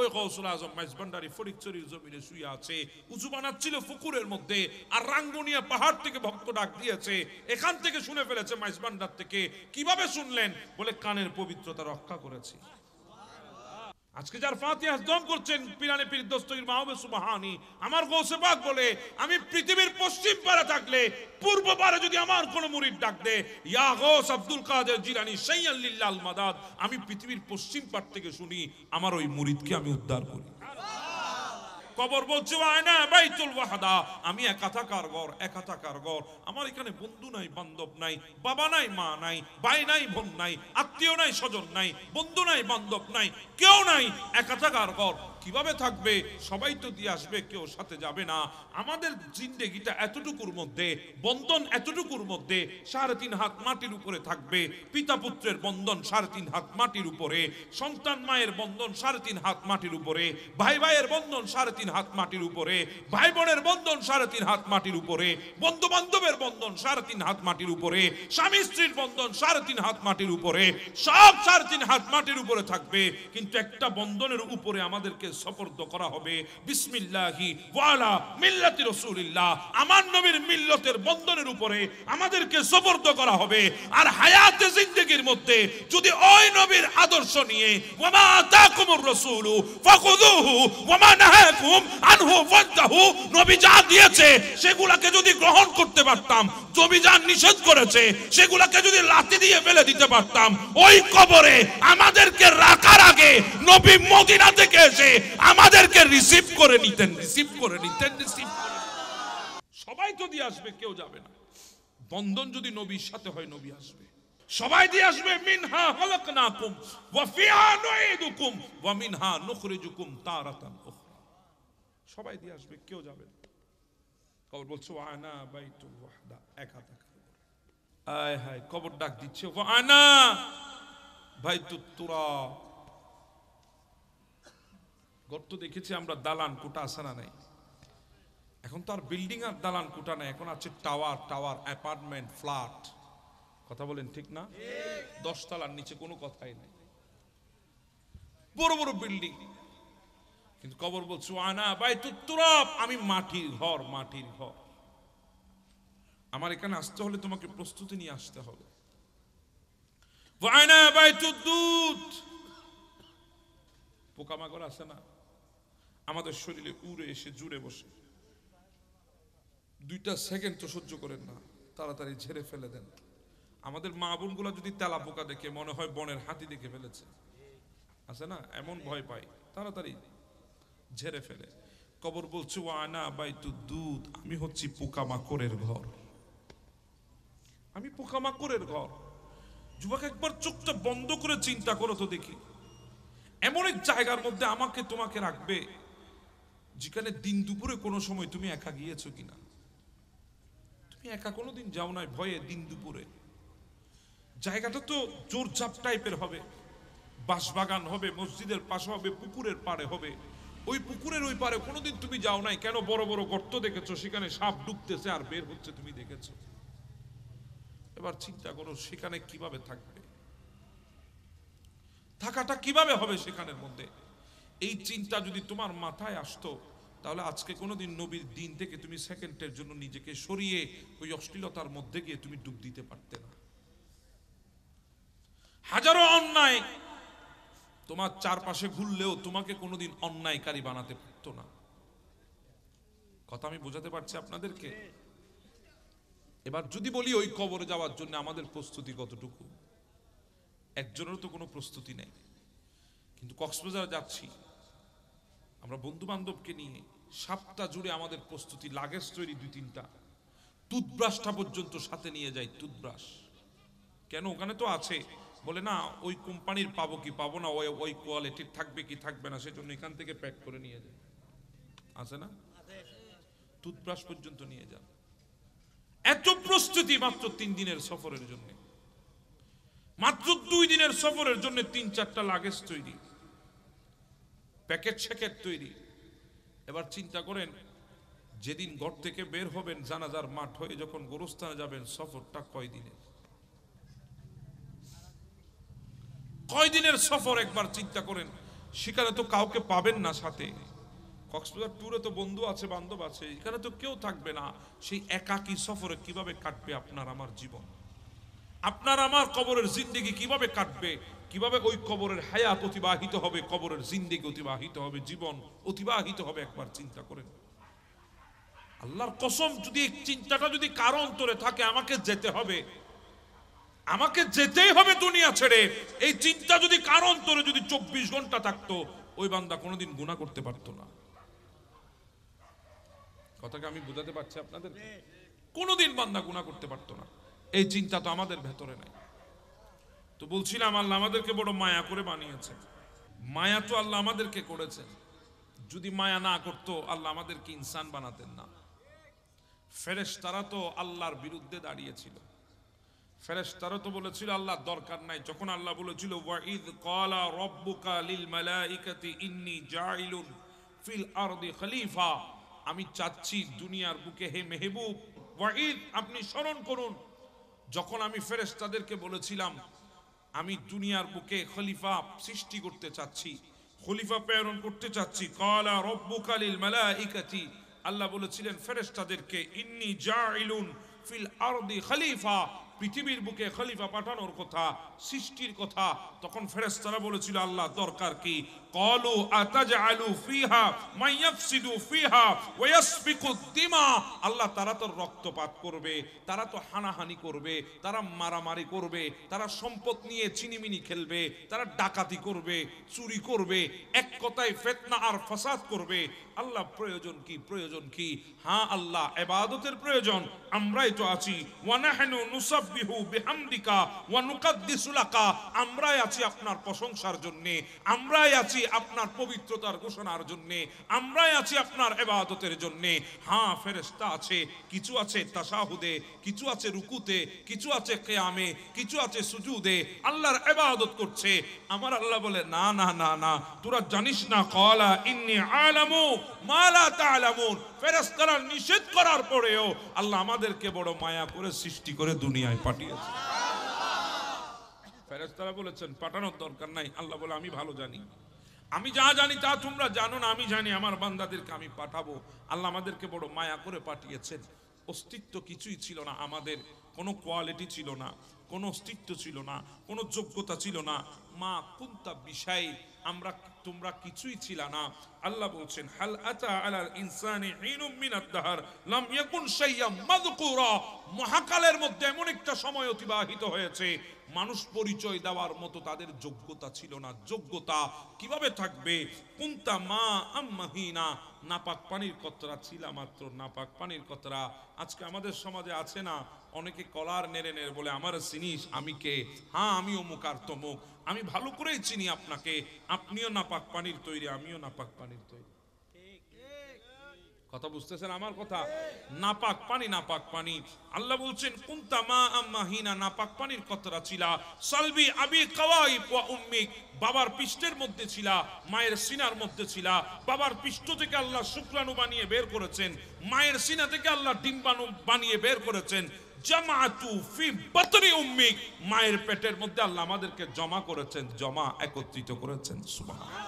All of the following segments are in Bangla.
ওই গৌসুল আজম মাইজভান্ডারি ফটিকছড়ির জমিনে শুয়ে আছে, উঁচু বানাচ্ছিল পুকুরের মধ্যে, আর রাঙ্গুনিয়া পাহাড় থেকে ভক্ত ডাক দিয়েছে, এখান থেকে শুনে ফেলেছে মাইজভান্ডার থেকে। কিভাবে শুনলেন? বলে কানের পবিত্রতা রক্ষা করেছি। আজকে যার ফাতিহা দম করছেন পিরানে পীর দস্তগীর মাহবুব সুবহানী, আমার গৌসে পাক বলে আমি পৃথিবীর পশ্চিম পারে থাকলে পূর্ব পারে যদি আমার কোন মুরিদ ডাক দে, ইয়া গৌস আব্দুল কাদের জিলানী শাইয়ান লিল্লাল মাদাদ, আমি পৃথিবীর পশ্চিম পার থেকে শুনি, আমার ওই মুরিদকে আমি উদ্ধার করি। কবর বলছে আয়না বাইতুল ওয়াহদা, আমি একা থাকার ঘর, একা থাকার ঘর। আমার এখানে বন্ধু নাই, বান্ধব নাই, বাবা নাই, মা নাই, ভাই নাই, বোন নাই, আত্মীয় নাই, স্বজন নাই, বন্ধু নাই, বান্ধব নাই, কেউ নাই, একা থাকার ঘর। কিভাবে থাকবে? সবাই তো দিয়ে আসবে, কেউ সাথে যাবে না। আমাদের জিন্দেগিটা এতটুকুর মধ্যে, বন্ধন এতটুকুর মধ্যে, 3.5 হাত মাটির উপরে থাকবে। পিতা পুত্রের বন্ধন 3.5 হাত মাটির উপরে, সন্তান মায়ের বন্ধন 3.5 হাত মাটির উপরে, ভাই ভাইয়ের বন্ধন 3.5 হাত মাটির উপরে, ভাই বোনের বন্ধন 3.5 হাত মাটির উপরে, বন্ধু বান্ধবের বন্ধন 3.5 হাত মাটির উপরে, স্বামী স্ত্রীর বন্ধন 3.5 হাত মাটির উপরে, সব 3.5 হাত মাটির উপরে থাকবে। কিন্তু একটা বন্ধনের উপরে আমাদেরকে সুপর্দ করা হবে, বিসমিল্লাহি ওয়া আলা মিল্লাতি রাসূলিল্লাহ, আমার নবীর মিল্লতের বন্ধনের উপরে আমাদেরকে সুপর্দ করা হবে। আর হায়াতে জিন্দেগির মধ্যে যদি ওই নবীর আদর্শ নিয়ে ওয়া মা আতাকুমুর রাসূলু ফাখুযুহু ওয়া মা নাহাকুম আনহু ফান্তাহু, নবী যা দিয়েছে সেগুলোকে যদি গ্রহণ করতে পারতাম, নবী যা নিষেধ করেছে সেগুলোকে যদি লাথি দিয়ে ফেলে দিতে পারতাম, ওই কবরে আমাদেরকে রাখার আগে নবী মদিনা থেকে এসে আমাদেরকে রিসিভ করে নিতেন, রিসিভ করে নিতেন, রিসিভ করে। সবাই তো দিয়ে আসবে, কেউ যাবে না। বন্ধন যদি নবীর সাথে হয়, নবী আসবে, সবাই দিয়ে আসবে। মিনহা খালাকনাকুম ওয়া ফিহা নুঈদুকুম ওয়া মিনহা নুখরিজুকুম তারাতান উখরা। সবাই দিয়ে আসবে, কেউ যাবে না। কবর বলছে ওয়ানা বাইতুল ওয়াহদা, একা থাকা। আয় হায়, কবর ডাক দিচ্ছে ওয়ানা বাইতুত তুরাব। গর্ত দেখেছি আমরা, দালান কোটা আছে না নাই? এখন তো আর বিল্ডিং আর দালান কোটা নাই, এখন আছে টাওয়ার, টাওয়ার, অ্যাপার্টমেন্ট, ফ্ল্যাট। কথা বলেন ঠিক না? 10 তলার নিচে কোনো কথাই নাই, বড় বড় বিল্ডিং। কিন্তু কবর বলছে আনা বাইতুত তুরাব, আমি মাটির ঘর, মাটির ঘর। আমার এখানে আসতে হলে তোমাকে প্রস্তুতি নিয়ে আসতে হবে। ওয়ানা বাইতুদ দুদ, পোকামাকড় আছে না আমাদের শরীরে, উড়ে এসে জুড়ে বসে। 2টা সেকেন্ড তো সহ্য করেন না, তাড়াতাড়ি ঝেড়ে ফেলে দেন। আমাদের মা বোনগুলা যদি তেলা পোকা দেখে মনে হয় বনের হাতি দেখে ফেলেছে, আছে না, এমন ভয় পায়, তাড়াতাড়ি ঝেড়ে ফেলে। কবর বলছে ওয়ানা বাইতুদ দুদ, আমি হচ্ছি পোকামাকড়ের ঘর, আমি পোকামাকড়ের ঘর। যুবক, একবার চোখটা বন্ধ করে চিন্তা করো তো দেখি, এমন এক জায়গার মধ্যে আমাকে তোমাকে রাখবে যেখানে দিন দুপুরে কোনো সময় তুমি একা গিয়েছো কিনা? তুমি একা কোনোদিন যাও নাই ভয়ে দিন দুপুরে। জায়গাটা তো জোরঝাপ টাইপের হবে, বাঁশবাগান হবে, মসজিদের পাশে হবে, পুকুরের পাড়ে হবে। ওই পুকুরের ওই পারে কোনোদিন তুমি যাও নাই কেন? বড় বড় গর্ত দেখেছো, সেখানে সাপ ঢুকতেছে আর বের হচ্ছে, তুমি দেখেছো। এবার চিন্তা করো সেখানে কিভাবে থাকবে, থাকাটা কিভাবে হবে সেখানের মধ্যে। এই চিন্তা যদি তোমার মাথায় আসতো, তাহলে আজকে কোনোদিন নবীর দিন থেকে তুমি সেকেন্ডের জন্য নিজেকে সরিয়ে ওই অশ্লীলতার মধ্যে গিয়ে তুমি ডুব দিতে পারতে না। হাজারো অন্যায় তোমার চারপাশে ঘুরলেও তোমাকে কোনোদিন অন্যায়কারী বানাতে পারতো না। কথা আমি বোঝাতে পারছি আপনাদেরকে? এবার যদি বলি ওই কবরে যাওয়ার জন্য আমাদের প্রস্তুতি কতটুকু, একজনের তো কোনো প্রস্তুতি নেই। কিন্তু কক্সবাজার যাচ্ছি আমরা বন্ধু বান্ধবকে নিয়ে, সপ্তাহ জুড়ে আমাদের প্রস্তুতি, লাগেজ তৈরি 2-3টা, টুথব্রাশটা পর্যন্ত সাথে নিয়ে যাই। টুথব্রাশ কেন? ওখানে তো আছে, বলে না ওই কোম্পানির পাবো কি পাবো না, ওই কোয়ালিটির থাকবে কি থাকবে না, সেজন্য এখান থেকে প্যাক করে নিয়ে যায়, আছে না? টুথব্রাশ পর্যন্ত নিয়ে যান। এত প্রস্তুতি মাত্র 3 দিনের সফরের জন্য, মাত্র 2 দিনের সফরের জন্য 3-4টা লাগেজ তৈরি, প্যাকেট স্যাকেট তৈরি। এবার চিন্তা করেন, যেদিন ঘর থেকে বের হবেন জানাজার মাঠ হয়ে যখন গোরস্থানে যাবেন, সফরটা কয় দিনের? কয় দিনের সফর একবার চিন্তা করেন। সেখানে তো কাউকে পাবেন না সাথে। কক্সবাজার ট্যুরে তো বন্ধু আছে, বান্ধব আছে, এখানে তো কেউ থাকবে না। সেই একাকী সফরে কিভাবে কাটবে আপনার আমার জীবন? আপনার আমার কবরের জিন্দেগি কিভাবে কাটবে? কিভাবে ওই কবরের হায়াত অতিবাহিত হবে, কবরের জিন্দেগি অতিবাহিত হবে, জীবন অতিবাহিত হবে? একবার চিন্তা করেন। আল্লাহর কসম, যদি এই চিন্তাটা যদি কারো অন্তরে থাকে, আমাকে যেতে হবে, আমাকে যেতেই হবে দুনিয়া ছেড়ে, এই চিন্তা যদি কারো অন্তরে যদি 24 ঘন্টা থাকতো, ওই বান্দা কোনোদিন গুনাহ করতে পারতো না। কথাকে আমি বোঝাতে পারছি আপনাদের? কোনোদিন বান্দা গুনাহ করতে পারতো না। এই চিন্তা তো আমাদের ভেতরে নাই। তো বলছিলাম, আল্লাহ আমাদেরকে বড় মায়া করে বানিয়েছে। মায়া তো আল্লাহ আমাদেরকে করেছেন। যদি মায়া না করতো, আল্লাহ আমাদেরকে ইনসান বানাতেন না। ফেরেশতারা তো আল্লাহর বিরুদ্ধে দাঁড়িয়েছিল। ফেরেশতারা তো বলেছিল আল্লাহ দরকার নাই। যখন আল্লাহ বলেছিল ওয়াইদ ক্বালা রাব্বুকা লিল মালাইকাতি ইন্নী জাইলুন ফিল আরদি খলিফা, আমি চাচ্ছি দুনিয়ার বুকে, হে মেহবুব ওয়াইদ, আপনি স্মরণ করুন, যখন আমি ফেরেশতাদেরকে বলেছিলাম আমি দুনিয়ার বুকে খলিফা সৃষ্টি করতে চাচ্ছি, খলিফা প্রেরণ করতে চাচ্ছি। ক্বালা রাব্বুকা লিল মালাইকাতি, আল্লাহ বলেছিলেন ফেরেশতাদেরকে ইন্নী জাইলুন ফিল আরদি খলিফা, পৃথিবীর বুকে খলিফা পাঠানোর কথা, সৃষ্টির কথা। তখন ফেরেশতারা বলেছিল আল্লাহ দরকার কি? ক্বালু আতাজআলু ফিহা মান ইয়াফসিদু ফিহা ওয়া ইয়াসফিকু দিমা, আল্লাহ তারা তো রক্তপাত করবে, তারা তো হানাহানি করবে, তারা মারামারি করবে, তারা সম্পদ নিয়ে চিনিমিনি খেলবে, তারা ডাকাতি করবে, চুরি করবে, এক কথায় ফিতনা আর ফাসাদ করবে। আল্লাহ প্রয়োজন কি? প্রয়োজন কি? হ্যাঁ আল্লাহ, ইবাদতের প্রয়োজন। আমরাই তো আছি, ওয়া নাহনু নুসাব্বিহু বিহামদিকা ওয়া নুকাদ্দিসু লাকা, আমরাই আছি আপনার প্রশংসার জন্য, আমরাই আছি আপনার পবিত্রতার ঘোষণার জন্য, আমরাই আছি আপনার ইবাদতের জন্য। হ্যাঁ ফেরেশতা আছে, কিছু আছে তাশাহুদে, কিছু আছে রুকুতে, কিছু আছে কিয়ামে, কিছু আছে সুজুদে, আল্লাহর ইবাদত করছে। আমার আল্লাহ বলে না না না না, তোরা জানিস না, ক্বালা ইন্নী আলামু মা লা তা'লামুন। ফেরেশতারা নিষেধ করার পরেও আল্লাহ আমাদেরকে বড় মায়া করে সৃষ্টি করে দুনিয়ায় পাঠিয়েছে। ফেরেশতারা বলেছেন পাঠানোর দরকার নাই। আল্লাহ বলে আমি ভালো জানি, আমি যা জানি তা তোমরা জানো না, আমি জানি আমার বান্দাদেরকে আমি পাঠাবো। আল্লাহ আমাদেরকে বড় মায়া করে পাঠিয়েছেন। অস্তিত্ব কিছুই ছিল না আমাদের, কোনো কোয়ালিটি ছিল না, কোনো অস্তিত্ব ছিল না, কোনো যোগ্যতা ছিল না। মা কুনতা বিশাই, আমরা তোমরা কিছুই ছিল না। আল্লাহ বলছেন হাল আতা আলাল ইনসানি হিনুম মিনাদ দাহর লাম ইয়াকুন শাইয়্যাম মাযকুরা, মহাকালের মধ্যে এমন একটা সময় অতিবাহিত হয়েছে, মানুষ পরিচয় দেওয়ার মতো তাদের যোগ্যতা ছিল না। যোগ্যতা কিভাবে থাকবে? কুনতা মা আম্মাহিনা, নাপাক পানির কতরা ছিল মাত্র, নাপাক পানির কতরা। আজকে আমাদের সমাজে আছে না, অনেকে কলার নেড়ে নেড়ে বলে আমার চিনিস, আমি কে? হ্যাঁ আমি অমুক আর তমুক, আমি ভালো করেই চিনি আপনাকে, আপনিও নাপাক পানির তৈরি, আমিও নাপাক পানির তৈরি। কথা বুঝতেছেন আমার কথা? নাপাক পানি, নাপাক পানি। আল্লাহ বলছেন কুনতা মা আম্মাহিনা, নাপাক পানির কতরা ছিলা, সালবি আবি কাওয়াইব ওয়া উম্মিক, বাবার পৃষ্ঠের মধ্যে ছিলা, মায়ের সিনার মধ্যে ছিলা। বাবার পৃষ্ঠ থেকে আল্লাহ শুক্রাণু বানিয়ে বের করেছেন, মায়ের সিনা থেকে আল্লাহ ডিম্বাণু বানিয়ে বের করেছেন। জামাতু ফি বাতনি উম্মিক, মায়ের পেটের মধ্যে আল্লাহ আমাদেরকে জমা করেছেন, জমা একত্রিত করেছেন। সুবহানাল্লাহ,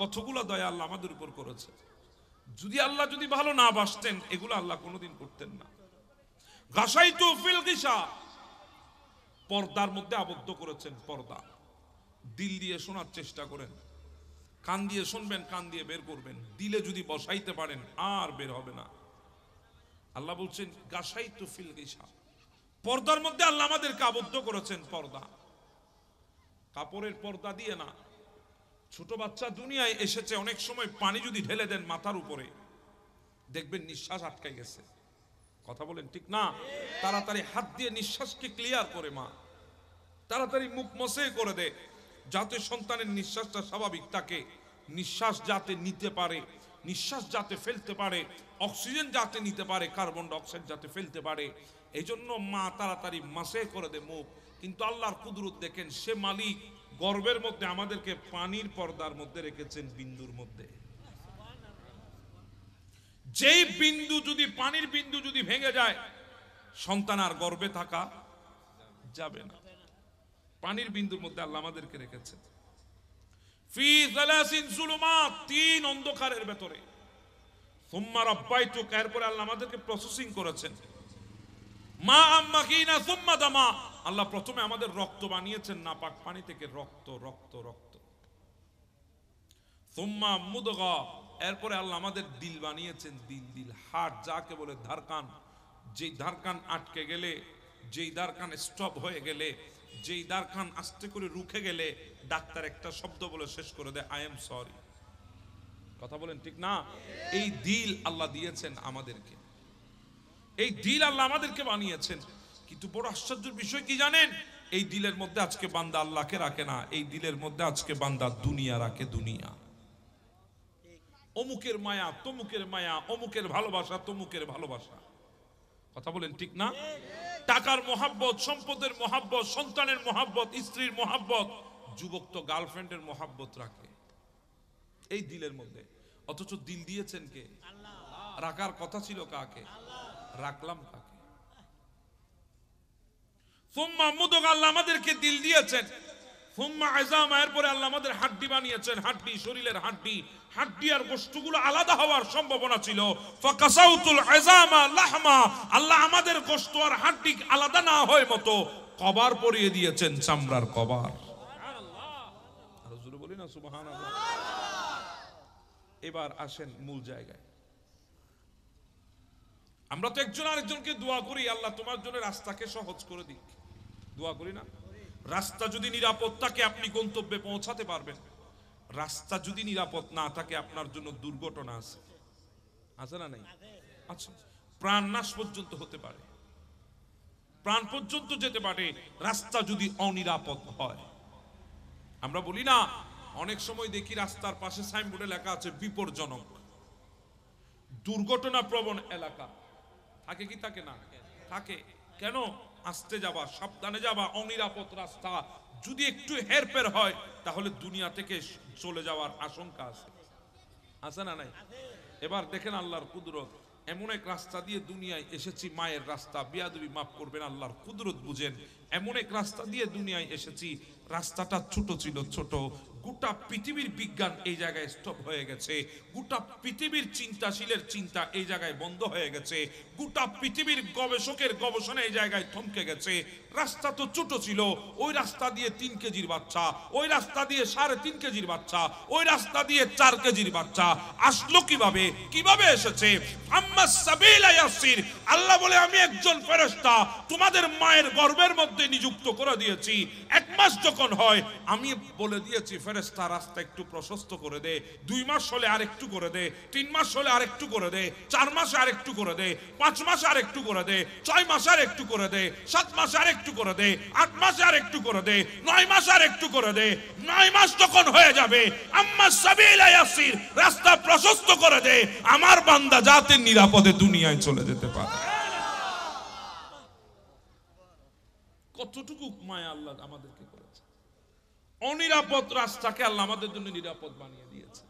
কতগুলো দয়া আল্লাহ আমাদের উপর করেছে। যদি আল্লাহ যদি ভালো না বাসতেন, এগুলো আল্লাহ কোনোদিন করতেন না। গাসাইতু ফিল গিসা, পর্দার মধ্যে আবদ্ধ করেছেন। পর্দা দিল দিয়ে শোনার চেষ্টা করেন, কান দিয়ে শুনবেন, কান দিয়ে বের করবেন। দিলে যদি বসাইতে পারেন আর বের হবে না। আল্লাহ বলছেন গাসাইতু ফিল গিসা, পর্দার মধ্যে আল্লাহ আমাদেরকে আবদ্ধ করেছেন। পর্দা কাপড়ের পর্দা দিয়ে না। ছোট বাচ্চা দুনিয়ায় এসেছে, অনেক সময় পানি যদি ঢেলে দেন মাথার উপরে, দেখবেন নিঃশ্বাস আটকে গেছে। কথা বলেন ঠিক না? তাড়াতাড়ি হাত দিয়ে নিঃশ্বাসকে ক্লিয়ার করে মা, তাড়াতাড়ি মুখ মসে করে দেয়, যাতে সন্তানের নিঃশ্বাসটা স্বাভাবিক থাকে, নিঃশ্বাস যাতে নিতে পারে, নিঃশ্বাস যাতে ফেলতে পারে, অক্সিজেন যাতে নিতে পারে, কার্বন ডাই অক্সাইড যাতে ফেলতে পারে। এই জন্য মা তাড়াতাড়ি মাসে করে দেয় মুখ। কিন্তু আল্লাহর কুদরত দেখেন, সে মালিক গর্ভের মধ্যে আমাদেরকে পানির পর্দার মধ্যে রেখেছেন, বিন্দুর মধ্যে। যেই বিন্দু যদি, পানির বিন্দু যদি ভেঙে যায়, সন্তান আর গর্ভে থাকা যাবে না। পানির বিন্দুর মধ্যে আল্লাহ আমাদেরকে রেখেছেন। ফি সালাসিন যুলুমাত, তিন অন্ধকারের ভেতরে। সুম্মা রাব্বাইতুক, এরপরে আল্লাহ আমাদেরকে প্রসেসিং করেছেন। মা আম্মাকিনা সুম্মা দামা, আল্লাহ প্রথমে আমাদের রক্ত বানিয়েছেন নাপাক পানি থেকে, রক্ত রক্ত রক্ত। সুম্মা মুদগা, এরপরে আল্লাহ আমাদের দিল বানিয়েছেন, দিল দিল হার্ট যাকে বলে, ধারকান। যেই ধারকান আটকে গেলে, যেই ধারকান স্টপ হয়ে গেলে, যেই ধারকান আস্তে করে রুখে গেলে ডাক্তার একটা শব্দ বলে শেষ করে দেয়, আই এম সরি। কথা বলেন ঠিক না? এই দিল আল্লাহ দিয়েছেন আমাদেরকে, এই দিল আল্লাহ আমাদেরকে বানিয়েছেন। কিন্তু বড় আশ্চর্যের বিষয় কি জানেন? এই দিলের মধ্যে আজকে বান্দা আল্লাহকে রাখে না, এই দিলের মধ্যে আজকে বান্দা দুনিয়া রাখে, দুনিয়া। অমুকের মায়া, তমুকের মায়া, অমুকের ভালোবাসা, তমুকের ভালোবাসা। কথা বলেন ঠিক না? টাকার মোহাব্বত, সম্পদের মোহাব্বত, সন্তানের মোহাব্বত, স্ত্রীর মোহাব্বত, যুবক তো গার্লফ্রেন্ডের মোহাব্বত রাখে এই দিলের মধ্যে। অথচ দিল দিয়েছেন কে? রাখার কথা ছিল কাকে? রাখলাম কাকে? সুম্মা মুদগা, আল্লাহ আমাদেরকে দিল দিয়েছেন। সুম্মা আযামা, এরপরে আল্লাহ আমাদের হাড্ডি বানিয়েছেন, হাড্ডি, শরীরের হাড্ডি। হাড্ডি আর গোশতগুলো আলাদা হওয়ার সম্ভাবনা ছিল। ফাকাসাউতুল আযামা লাহমা, আল্লাহ আমাদের গোশত আর হাড্ডি আলাদা না হয় মতো কভার পরিয়ে দিয়েছেন, চামড়ার কভার। সুবহানাল্লাহ, আর জোরে বলি না সুবহানাল্লাহ। এবার আসেন মূল জায়গায়। আমরা তো একজন আরেকজনকে দোয়া করি, আল্লাহ তোমার জন্য রাস্তাকে সহজ করে দিক, দোয়া করি না? রাস্তা যদি নিরাপদ থাকে আপনি গন্তব্যে পৌঁছাতে পারবেন, রাস্তা যদি নিরাপদ না থাকে আপনার জন্য দুর্ঘটনা আছে, আছে না নাই? আচ্ছা, প্রাণ নাশ পর্যন্ত হতে পারে, প্রাণ পর্যন্ত যেতে পারে রাস্তা যদি অনিরাপদ হয়। আমরা বলি না, অনেক সময় দেখি রাস্তার পাশে সাইনবোর্ডে লেখা আছে বিপজ্জনক, দুর্ঘটনা প্রবণ এলাকা। থাকে কি থাকে না? থাকে। কেন? আস্তে যাবা, সাবধানে যাবা, অনিরাপদ রাস্তা, যদি একটু হেরফের হয় তাহলে দুনিয়া থেকে চলে যাওয়ার আশঙ্কা আছে, আছে না নাই? এবার দেখেন আল্লাহর কুদরত, এমন এক রাস্তা দিয়ে দুনিয়ায় এসেছি, মায়ের রাস্তা, বিয়াদবি মাফ করবেন, আল্লাহর কুদরত বুঝেন। এমন এক রাস্তা দিয়ে দুনিয়ায় এসেছি, রাস্তাটা ছোট ছিল, ছোট। গোটা পৃথিবীর বিজ্ঞান এই জায়গায় স্টপ হয়ে গেছে, গোটা পৃথিবীর চিন্তাশীলের চিন্তা এই জায়গায় বন্ধ হয়ে গেছে, গোটা পৃথিবীর গবেষকের গবেষণা এই জায়গায় থমকে গেছে। রাস্তা তো ছোট ছিল, ওই রাস্তা দিয়ে 3 কেজির বাচ্চা, ওই রাস্তা দিয়ে 3.5 কেজির বাচ্চা, ওই রাস্তা দিয়ে 4 কেজির বাচ্চা আসলো কিভাবে? কিভাবে এসেছে? আম্মাস সাবিলা ইয়াসির, আল্লাহ বলে আমি একজন ফেরেশতা তোমাদের মায়ের গর্ভের মধ্যে নিযুক্ত করে দিয়েছি। 1 মাস যখন হয় আমি বলে দিয়েছি ফেরেশতা রাস্তা একটু প্রশস্ত করে দে, 2 মাস হলে আরেকটু করে দে, 3 মাস হলে আরেকটু করে দে, 4 মাসে আরেকটু করে দে, 5 মাসে আরেকটু করে দে, 6 মাসে আরেকটু করে দে, 7 মাসে আরেকটু করে দে, 8 মাসে আরেকটু করে দে, 9 মাসে আরেকটু করে দে। 9 মাস যখন হয়ে যাবে আম্মাস সাবিলা ইয়াসির, রাস্তা প্রশস্ত করে দে, আমার বান্দা যাতে নিরাপদে দুনিয়ায় চলে যেতে পারে। কতটুকু মায়া আল্লাহ আমাদেরকে করেছে। অনিরাপদ রাস্তাকে আল্লাহ আমাদের জন্য নিরাপদ বানিয়ে দিয়েছে।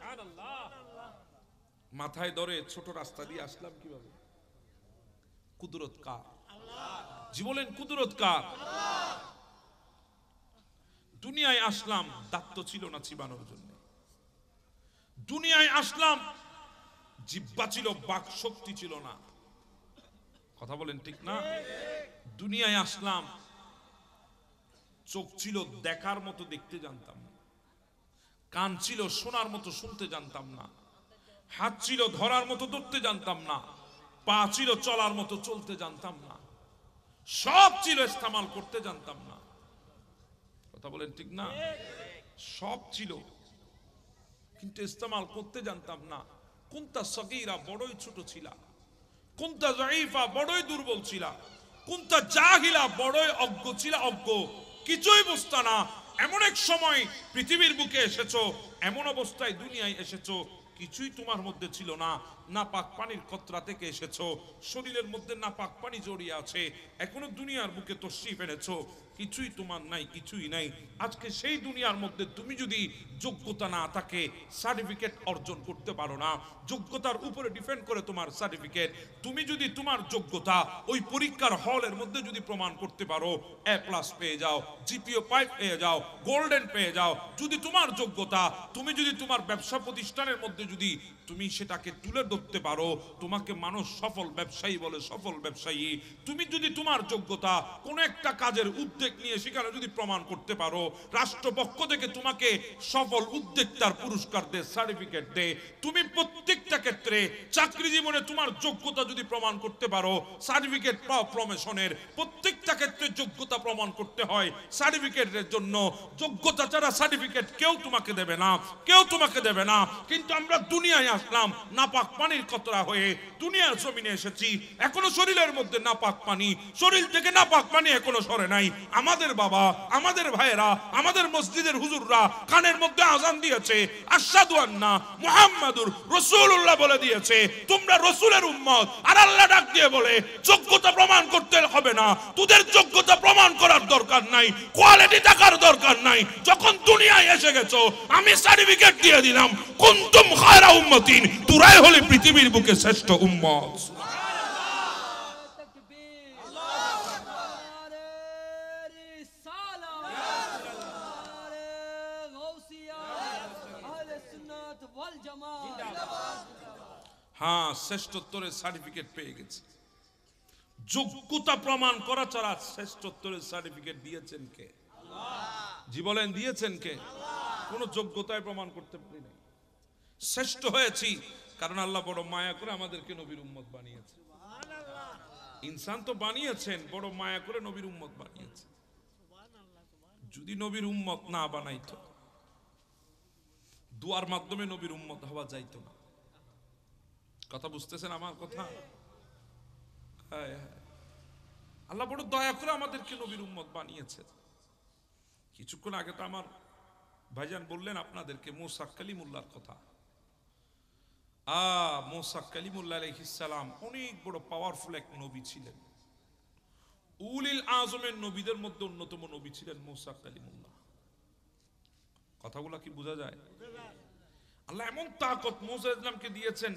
মাথায় ধরে ছোট রাস্তা দিয়ে আসলাম কিভাবে? কুদরত কার? জি বলেন, কুদরত কার? দুনিয়ায় আসলাম দায়িত্ব ছিল না চিবানোর জন্য, দুনিয়ায় আসলাম জিহ্বা ছিল, বাক শক্তি ছিল না। কথা বলেন ঠিক না? দুনিয়ায় আসলাম চোখ ছিল দেখার মতো দেখতে জানতাম না, কান ছিল শোনার মতো শুনতে জানতাম না, হাত ছিল ধরার মতো ধরতে জানতাম না, পা ছিল চলার মতো চলতে জানতাম না, সব ছিল ইস্তেমাল করতে জানতাম না। কথা বলেন ঠিক না? সব ছিল কিন্তু ইস্তেমাল করতে জানতাম না। কোনটা সগীরা, বড়ই ছোট ছিল, কোনটা যায়ীফা, বড়ই দুর্বল ছিল, কোনটা জাহিলা, বড়ই অজ্ঞ ছিল, অজ্ঞ, কিছুই বুঝতা না। এমন এক সময় পৃথিবীর বুকে এসেছো, এমন অবস্থায় দুনিয়ায় এসেছো, কিছুই তোমার মধ্যে ছিল না। নাপাক পানির কতরা থেকে এসেছো, শরীরের মধ্যে নাপাক পানি জড়িয়ে আছে, এখনো দুনিয়ার বুকে তশরিফ এনেছো, কিছুই তোমার নাই, কিছুই নাই। আজকে সেই দুনিয়ার মধ্যে তুমি যদি যোগ্যতা না থাকে, সার্টিফিকেট অর্জন করতে পারো না, যোগ্যতার উপরে ডিপেন্ড করে তোমার সার্টিফিকেট। তুমি যদি তোমার যোগ্যতা ওই পরীক্ষার হলের মধ্যে যদি প্রমাণ করতে পারো, A+ পেয়ে যাও, জিপিও 5 পেয়ে যাও, গোল্ডেন পেয়ে যাও। যদি তোমার যোগ্যতা, তুমি যদি তোমার ব্যবসা প্রতিষ্ঠানের মধ্যে যদি তুমি সেটাকে তুলে ধরতে পারো, তোমাকে মানুষ সফল ব্যবসায়ী বলে, সফল ব্যবসায়ী। তুমি যদি তোমার যোগ্যতা কোন একটা কাজের উদ্যোগ নিয়ে সেখানে যদি প্রমাণ করতে পারো, রাষ্ট্রপক্ষ থেকে তোমাকে সফল উদ্যোক্তার পুরস্কার দে, সার্টিফিকেট দে। তুমি প্রত্যেকটা ক্ষেত্রে চাকরি জীবনে তোমার যোগ্যতা যদি প্রমাণ করতে পারো, সার্টিফিকেট পাও প্রমোশনের। প্রত্যেকটা ক্ষেত্রে যোগ্যতা প্রমাণ করতে হয় সার্টিফিকেটের জন্য। যোগ্যতা ছাড়া সার্টিফিকেট কেউ তোমাকে দেবে না, কেউ তোমাকে দেবে না। কিন্তু আমরা দুনিয়ায় আসলাম নাপাক পানির কতরা হয়ে, দুনিয়ার জমিনে এসেছি, এখনো শরীরের মধ্যে নাপাক পানি, শরীর থেকে নাপাক পানি এখনো সরে নাই। আমাদের বাবা, আমাদের ভাইয়েরা, আমাদের মসজিদের হুজুররা কানের মধ্যে আযান দিয়েছে, আশহাদু আন্না মুহাম্মাদুর রাসূলুল্লাহ বলে দিয়েছে, তোমরা রাসূলের উম্মত। আর আল্লাহ ডাক দিয়ে বলে যোগ্যতা প্রমাণ করতে হবে না, তোদের যোগ্যতা প্রমাণ করার দরকার নাই, কোয়ালিটি দেখার দরকার নাই। যখন দুনিয়ায় এসে গেছো, আমি সার্টিফিকেট দিয়ে দিলাম, কুনতুম খায়রা উম্মাতিন, তোরাই হলে পৃথিবীর বুকে শ্রেষ্ঠ উম্মত। হ্যাঁ, শ্রেষ্ঠত্বের সার্টিফিকেট পেয়ে গেছে। যোগ্যতা প্রমাণ করা ছাড়া শ্রেষ্ঠত্বের সার্টিফিকেট দিয়েছেন কে? জি বলেন, দিয়েছেন কে? কোন যোগ্যতায় প্রমাণ করতে পারি নাই। শ্রেষ্ঠ হয়েছি কারণ আল্লাহ বড় মায়া করে আমাদেরকে নবীর উম্মত বানিয়েছে। ইনসান তো বানিয়েছেন, বড় মায়া করে নবীর উম্মত বানিয়েছে। যদি নবীর উম্মত না বানাইতো, দুয়ার মাধ্যমে নবীর উম্মত হওয়া যাইতো না। কথা বুঝতেছেন আমার কথা? আল্লাহ বড় দয়া করে আমাদেরকে নবীর উম্মত বানিয়েছে। কিছুক্ষণ আগে তো আমার ভাইজান বললেন আপনাদেরকে মুসা কালিমুল্লাহর কথা। মুসা কালিমুল্লাহ আলাইহিস সালাম অনেক বড় পাওয়ারফুল এক নবী ছিলেন। উলিল আজমের নবীদের মধ্যে অন্যতম নবী ছিলেন মুসা কালিমুল্লাহ। কথাগুলো কি বোঝা যায়? আল্লাহ এমন তাকত মুসা ইসলামকে দিয়েছেন,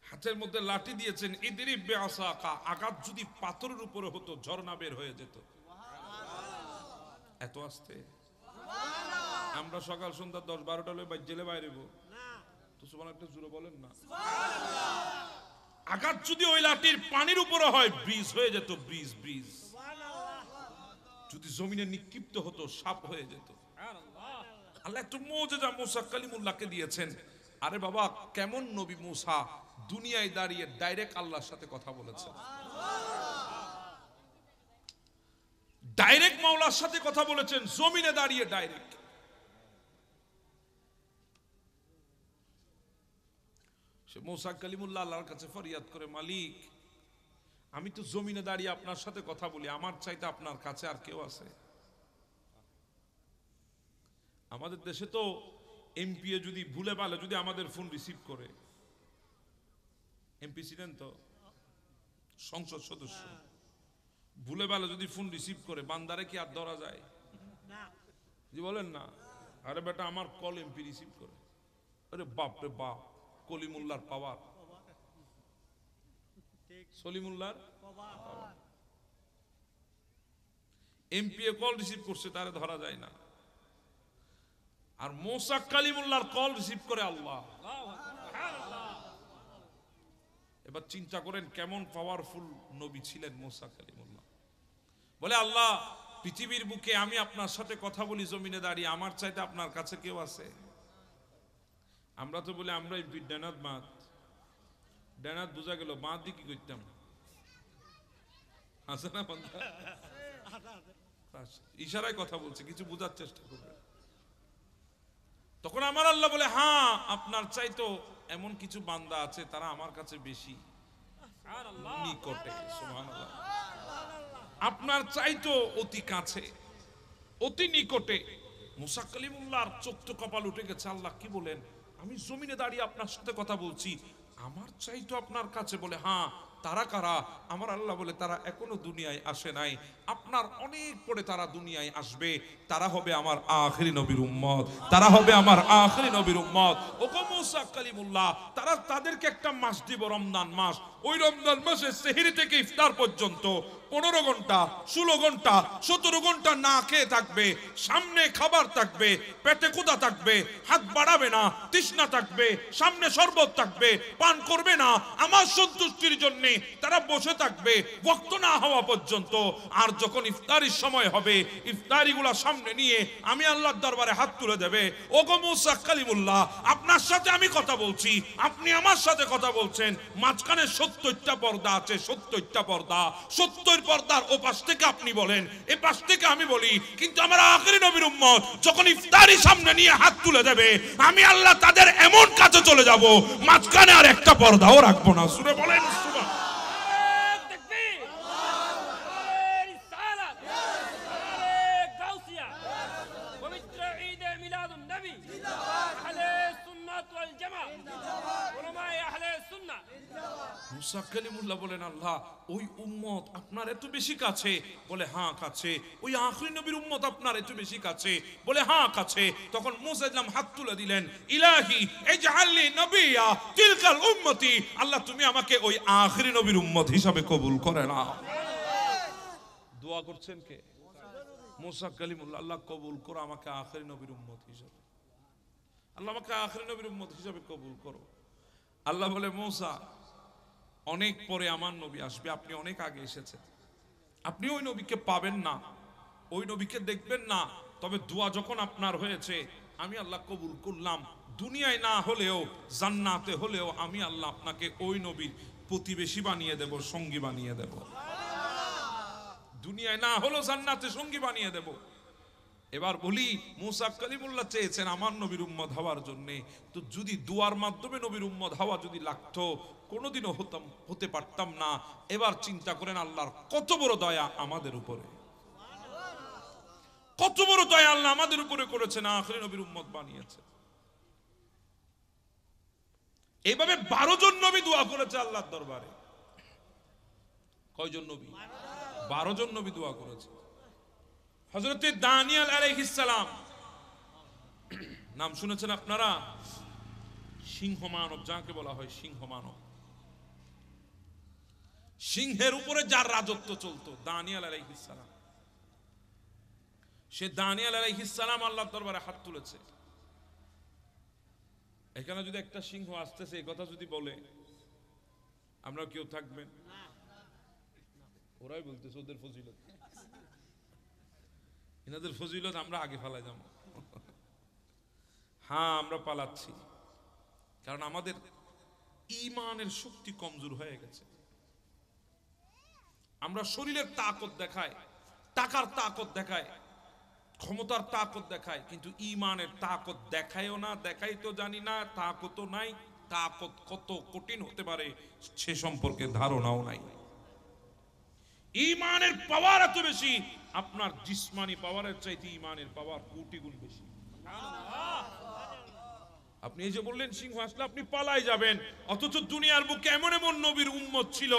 হাতের মধ্যে লাঠি দিয়েছেন, ইদরিব বিআসাকা, আঘাত যদি পাথরের উপরে হতো ঝর্ণা বের হয়ে যেত। এত আস্তে আমরা সকাল সন্ধ্যা 10-12টা লয়ে বাইজেলে বাইরেব তো সুবহানাল্লাহ, একটা জোরে বলেন না। আঘাত যদি ওই লাঠির পানির উপরে হয়, ব্রিজ হয়ে যেত, ব্রিজ ব্রিজ। যদি জমিনে নিক্ষিপ্ত হতো, সাপ হয়ে যেত। আল্লাহ এত মুজিজা মুসা কালিমুল্লাহকে দিয়েছেন। আরে বাবা, কেমন নবী মুসা, দুনিয়ায় দাঁড়িয়ে ডাইরেক্ট আল্লাহর সাথে কথা বলেছেন, ডাইরেক্ট মাওলার সাথে কথা বলেছেন, জমিনে দাঁড়িয়ে ডাইরেক্ট। সে মুসা কালিমুল্লাহ আল্লাহর কাছে ফরিয়াদ করে, মালিক আমি তো জমিনে দাঁড়িয়ে আপনার সাথে কথা বলি, আমার চাইতে আপনার কাছে আর কেউ আছে? আমাদের দেশে তো এমপি যদি ভুলে ভালে যদি আমাদের ফোন রিসিভ করে, এমপি ছিলেন তো, সংসদ সদস্য, ভুলে ভালে যদি ফোন রিসিভ করে, বান্দারে কি আর ধরা যায়? জি বলেন না। আরে বেটা, আমার কল এমপি রিসিভ করে, আরে বাপ রে বাপ, কলিমুল্লাহর পাওয়ার, সলিমুল্লাহর পাওয়ার। এমপি কল রিসিভ করছে, তারে ধরা যায় না। আর মুসা কালিমুল্লাহর কল রিসিভ করে আল্লাহ। এবার চিন্তা করেন কেমন পাওয়ারফুল নবী ছিলেন মুসা কালিমুল্লাহ। বলে, আল্লাহ পৃথিবীর বুকে আমি আপনার সাথে কথা বলি জমিনে দাঁড়িয়ে, আমার চাইতে আপনার কাছে কেউ আছে? আমরা তো বলি আমরা ডানাত মাত, ডানাত বোঝা গেল, বাঁ দিয়ে কি করতাম? আছে না বন্ধা? ইশারায় কথা বলছে, কিছু বোঝার চেষ্টা করবে। তখন আমার আল্লাহ বলে, হ্যাঁ আপনার চাইতো এমন কিছু বান্দা আছে, তারা আমার কাছে বেশি নিকটে, সুবহানাল্লাহ, আপনার চাইতো অতি কাছে, অতি নিকটে। মুসা কালিমুল্লাহর চোখ তো কপাল উঠে গেছে। আল্লাহ কি বলেন? আমি জমিনে দাঁড়িয়ে আপনার সাথে কথা বলছি, আমার চাইতো আপনার কাছে? বলে, হ্যাঁ তারা কারা? আমার আল্লাহ বলে তারা এখনো দুনিয়ায় আসে নাই, আপনার অনেক পরে তারা দুনিয়ায় আসবে। তারা হবে আমার আখিরি নবীর উম্মত, তারা হবে আমার আখিরি নবীর উম্মত। ওগো মুসা কালিমুল্লাহ, তারা তাদেরকে একটা মাস দিব, রমজান মাস। ওই রমজান মাসে সেহরি থেকে ইফতার পর্যন্ত 15 ঘন্টা, 16 ঘন্টা, 17 ঘন্টা না খেয়ে থাকবে, সামনে খাবার থাকবে, পেটে ক্ষুধা থাকবে, হাত বাড়াবে না, তৃষ্ণা থাকবে, সামনে শরবত থাকবে, পান করবে না, আমার সন্তুষ্টির জন্য তারা বসে থাকবে ওয়াক্ত না হওয়া পর্যন্ত। আর যখন ইফতারির সময় হবে, ইফতারিগুলা সামনে নিয়ে আমি আল্লাহর দরবারে হাত তুলে দেবে। ওগো মুসা কালিমুল্লাহ, আপনার সাথে আমি কথা বলছি, আপনি আমার সাথে কথা বলছেন, মাঝখানে 70টা পর্দা আছে, 70টা পর্দা, 70 পর্দার ও পাশ থেকে আপনি বলেন, এ পাশ থেকে আমি বলি, কিন্তু আমার আখিরি নবীর উম্মত যখন ইফতারি সামনে নিয়ে হাত তুলে দেবে, আমি আল্লাহ তাদের এমন কাছে চলে যাব, মাঝখানে আর একটা পর্দাও রাখবো না। সুরে বলেন সুবহান। মুসা কালিমুল্লাহ বলেন, আল্লাহ ওই উম্মত আপনার এত বেশি কাছে? বলে হ্যাঁ কাছে। ওই আখিরি নবীর উম্মত আপনার এত বেশি কাছে? বলে হ্যাঁ কাছে। তখন মুসা ইসলাম হাত তুলে দিলেন, ইলাহি ইজআলনি নবিয়্যা তিলকাল উম্মতি, আল্লাহ তুমি আমাকে ওই আখিরি নবীর উম্মত হিসাবে কবুল করে নাও। দোয়া করছেন কে? মুসা কালিমুল্লাহ, আল্লাহ কবুল করো আমাকে আখিরি নবীর উম্মত হিসাবে, আল্লাহ আমাকে আখিরি নবীর উম্মত হিসাবে কবুল করো। আল্লাহ বলে, মুসা অনেক পরে আমার নবী আসবে, আপনি অনেক আগে এসেছেন, আপনি ওই নবীকে পাবেন না, ওই নবীকে দেখবেন না। তবে দোয়া যখন আপনার হয়েছে, আমি আল্লাহ কবুল করলাম। দুনিয়ায় না হলেও জান্নাতে হলেও আমি আল্লাহ আপনাকে ওই নবীর প্রতিবেশী বানিয়ে দেব, সঙ্গী বানিয়ে দেব। দুনিয়ায় না হলেও জান্নাতে সঙ্গী বানিয়ে দেব। এবার বলি, মুসা কালিমুল্লাহ চেয়েছেন আমার নবীর উম্মত হওয়ার জন্য, তো যদি দুয়ার মাধ্যমে নবীর উম্মত হওয়া যদি লাগতো, কোনোদিনও হতে পারতাম না। এবার চিন্তা করেন আল্লাহর কত বড় দয়া আমাদের উপরে, কত বড় দয়া আল্লাহ আমাদের উপরে করেছেন, আখিরি নবীর উম্মত বানিয়েছে। এইভাবে 12 জন নবী দোয়া করেছে আল্লাহর দরবারে। কয়জন নবী? 12 জন নবী দোয়া করেছে। হযরতে দানিয়েল আলাইহিস সালাম, নাম শুনেছেন আপনারা? সিংহ মানব যাকে বলা হয়, সিংহ মানব, সিংহের উপরে যার রাজত্ব চলতো, দানিয়েল আলাইহিস সালাম। সে দানিয়েল আলাইহিস সালাম আল্লাহর দরবারে হাত তুলেছে। এখানে যদি একটা সিংহ আসতেছে এই কথা যদি বলে, আমরা কেউ থাকবেন? ওরাই বলতেছে ওদের ফজিলত, এনাদের ফজিলত আমরা আগে ফালাই যাব। হ্যাঁ, আমরা পালাচ্ছি, কারণ আমাদের ঈমানের শক্তি কমজোর হয়ে গেছে। আমরা শরীরের তাকত দেখাই, টাকার তাকত দেখাই, ক্ষমতার তাকত দেখায়, কিন্তু ঈমানের তাকত দেখায়ও না, দেখাই তো জানি না, তাকতও নাই। তাকত কত কঠিন হতে পারে সে সম্পর্কে ধারণাও নাই। ঈমানের পাওয়ার এত বেশি, আপনার জিসমানি পাওয়ারের চাইতে ঈমানের পাওয়ার কোটি গুণ বেশি। আপনি এই যে বললেন সিংহ আসলে আপনি পালাই যাবেন, অথচ দুনিয়ার বুকে এমন এমন নবীর উম্মত ছিল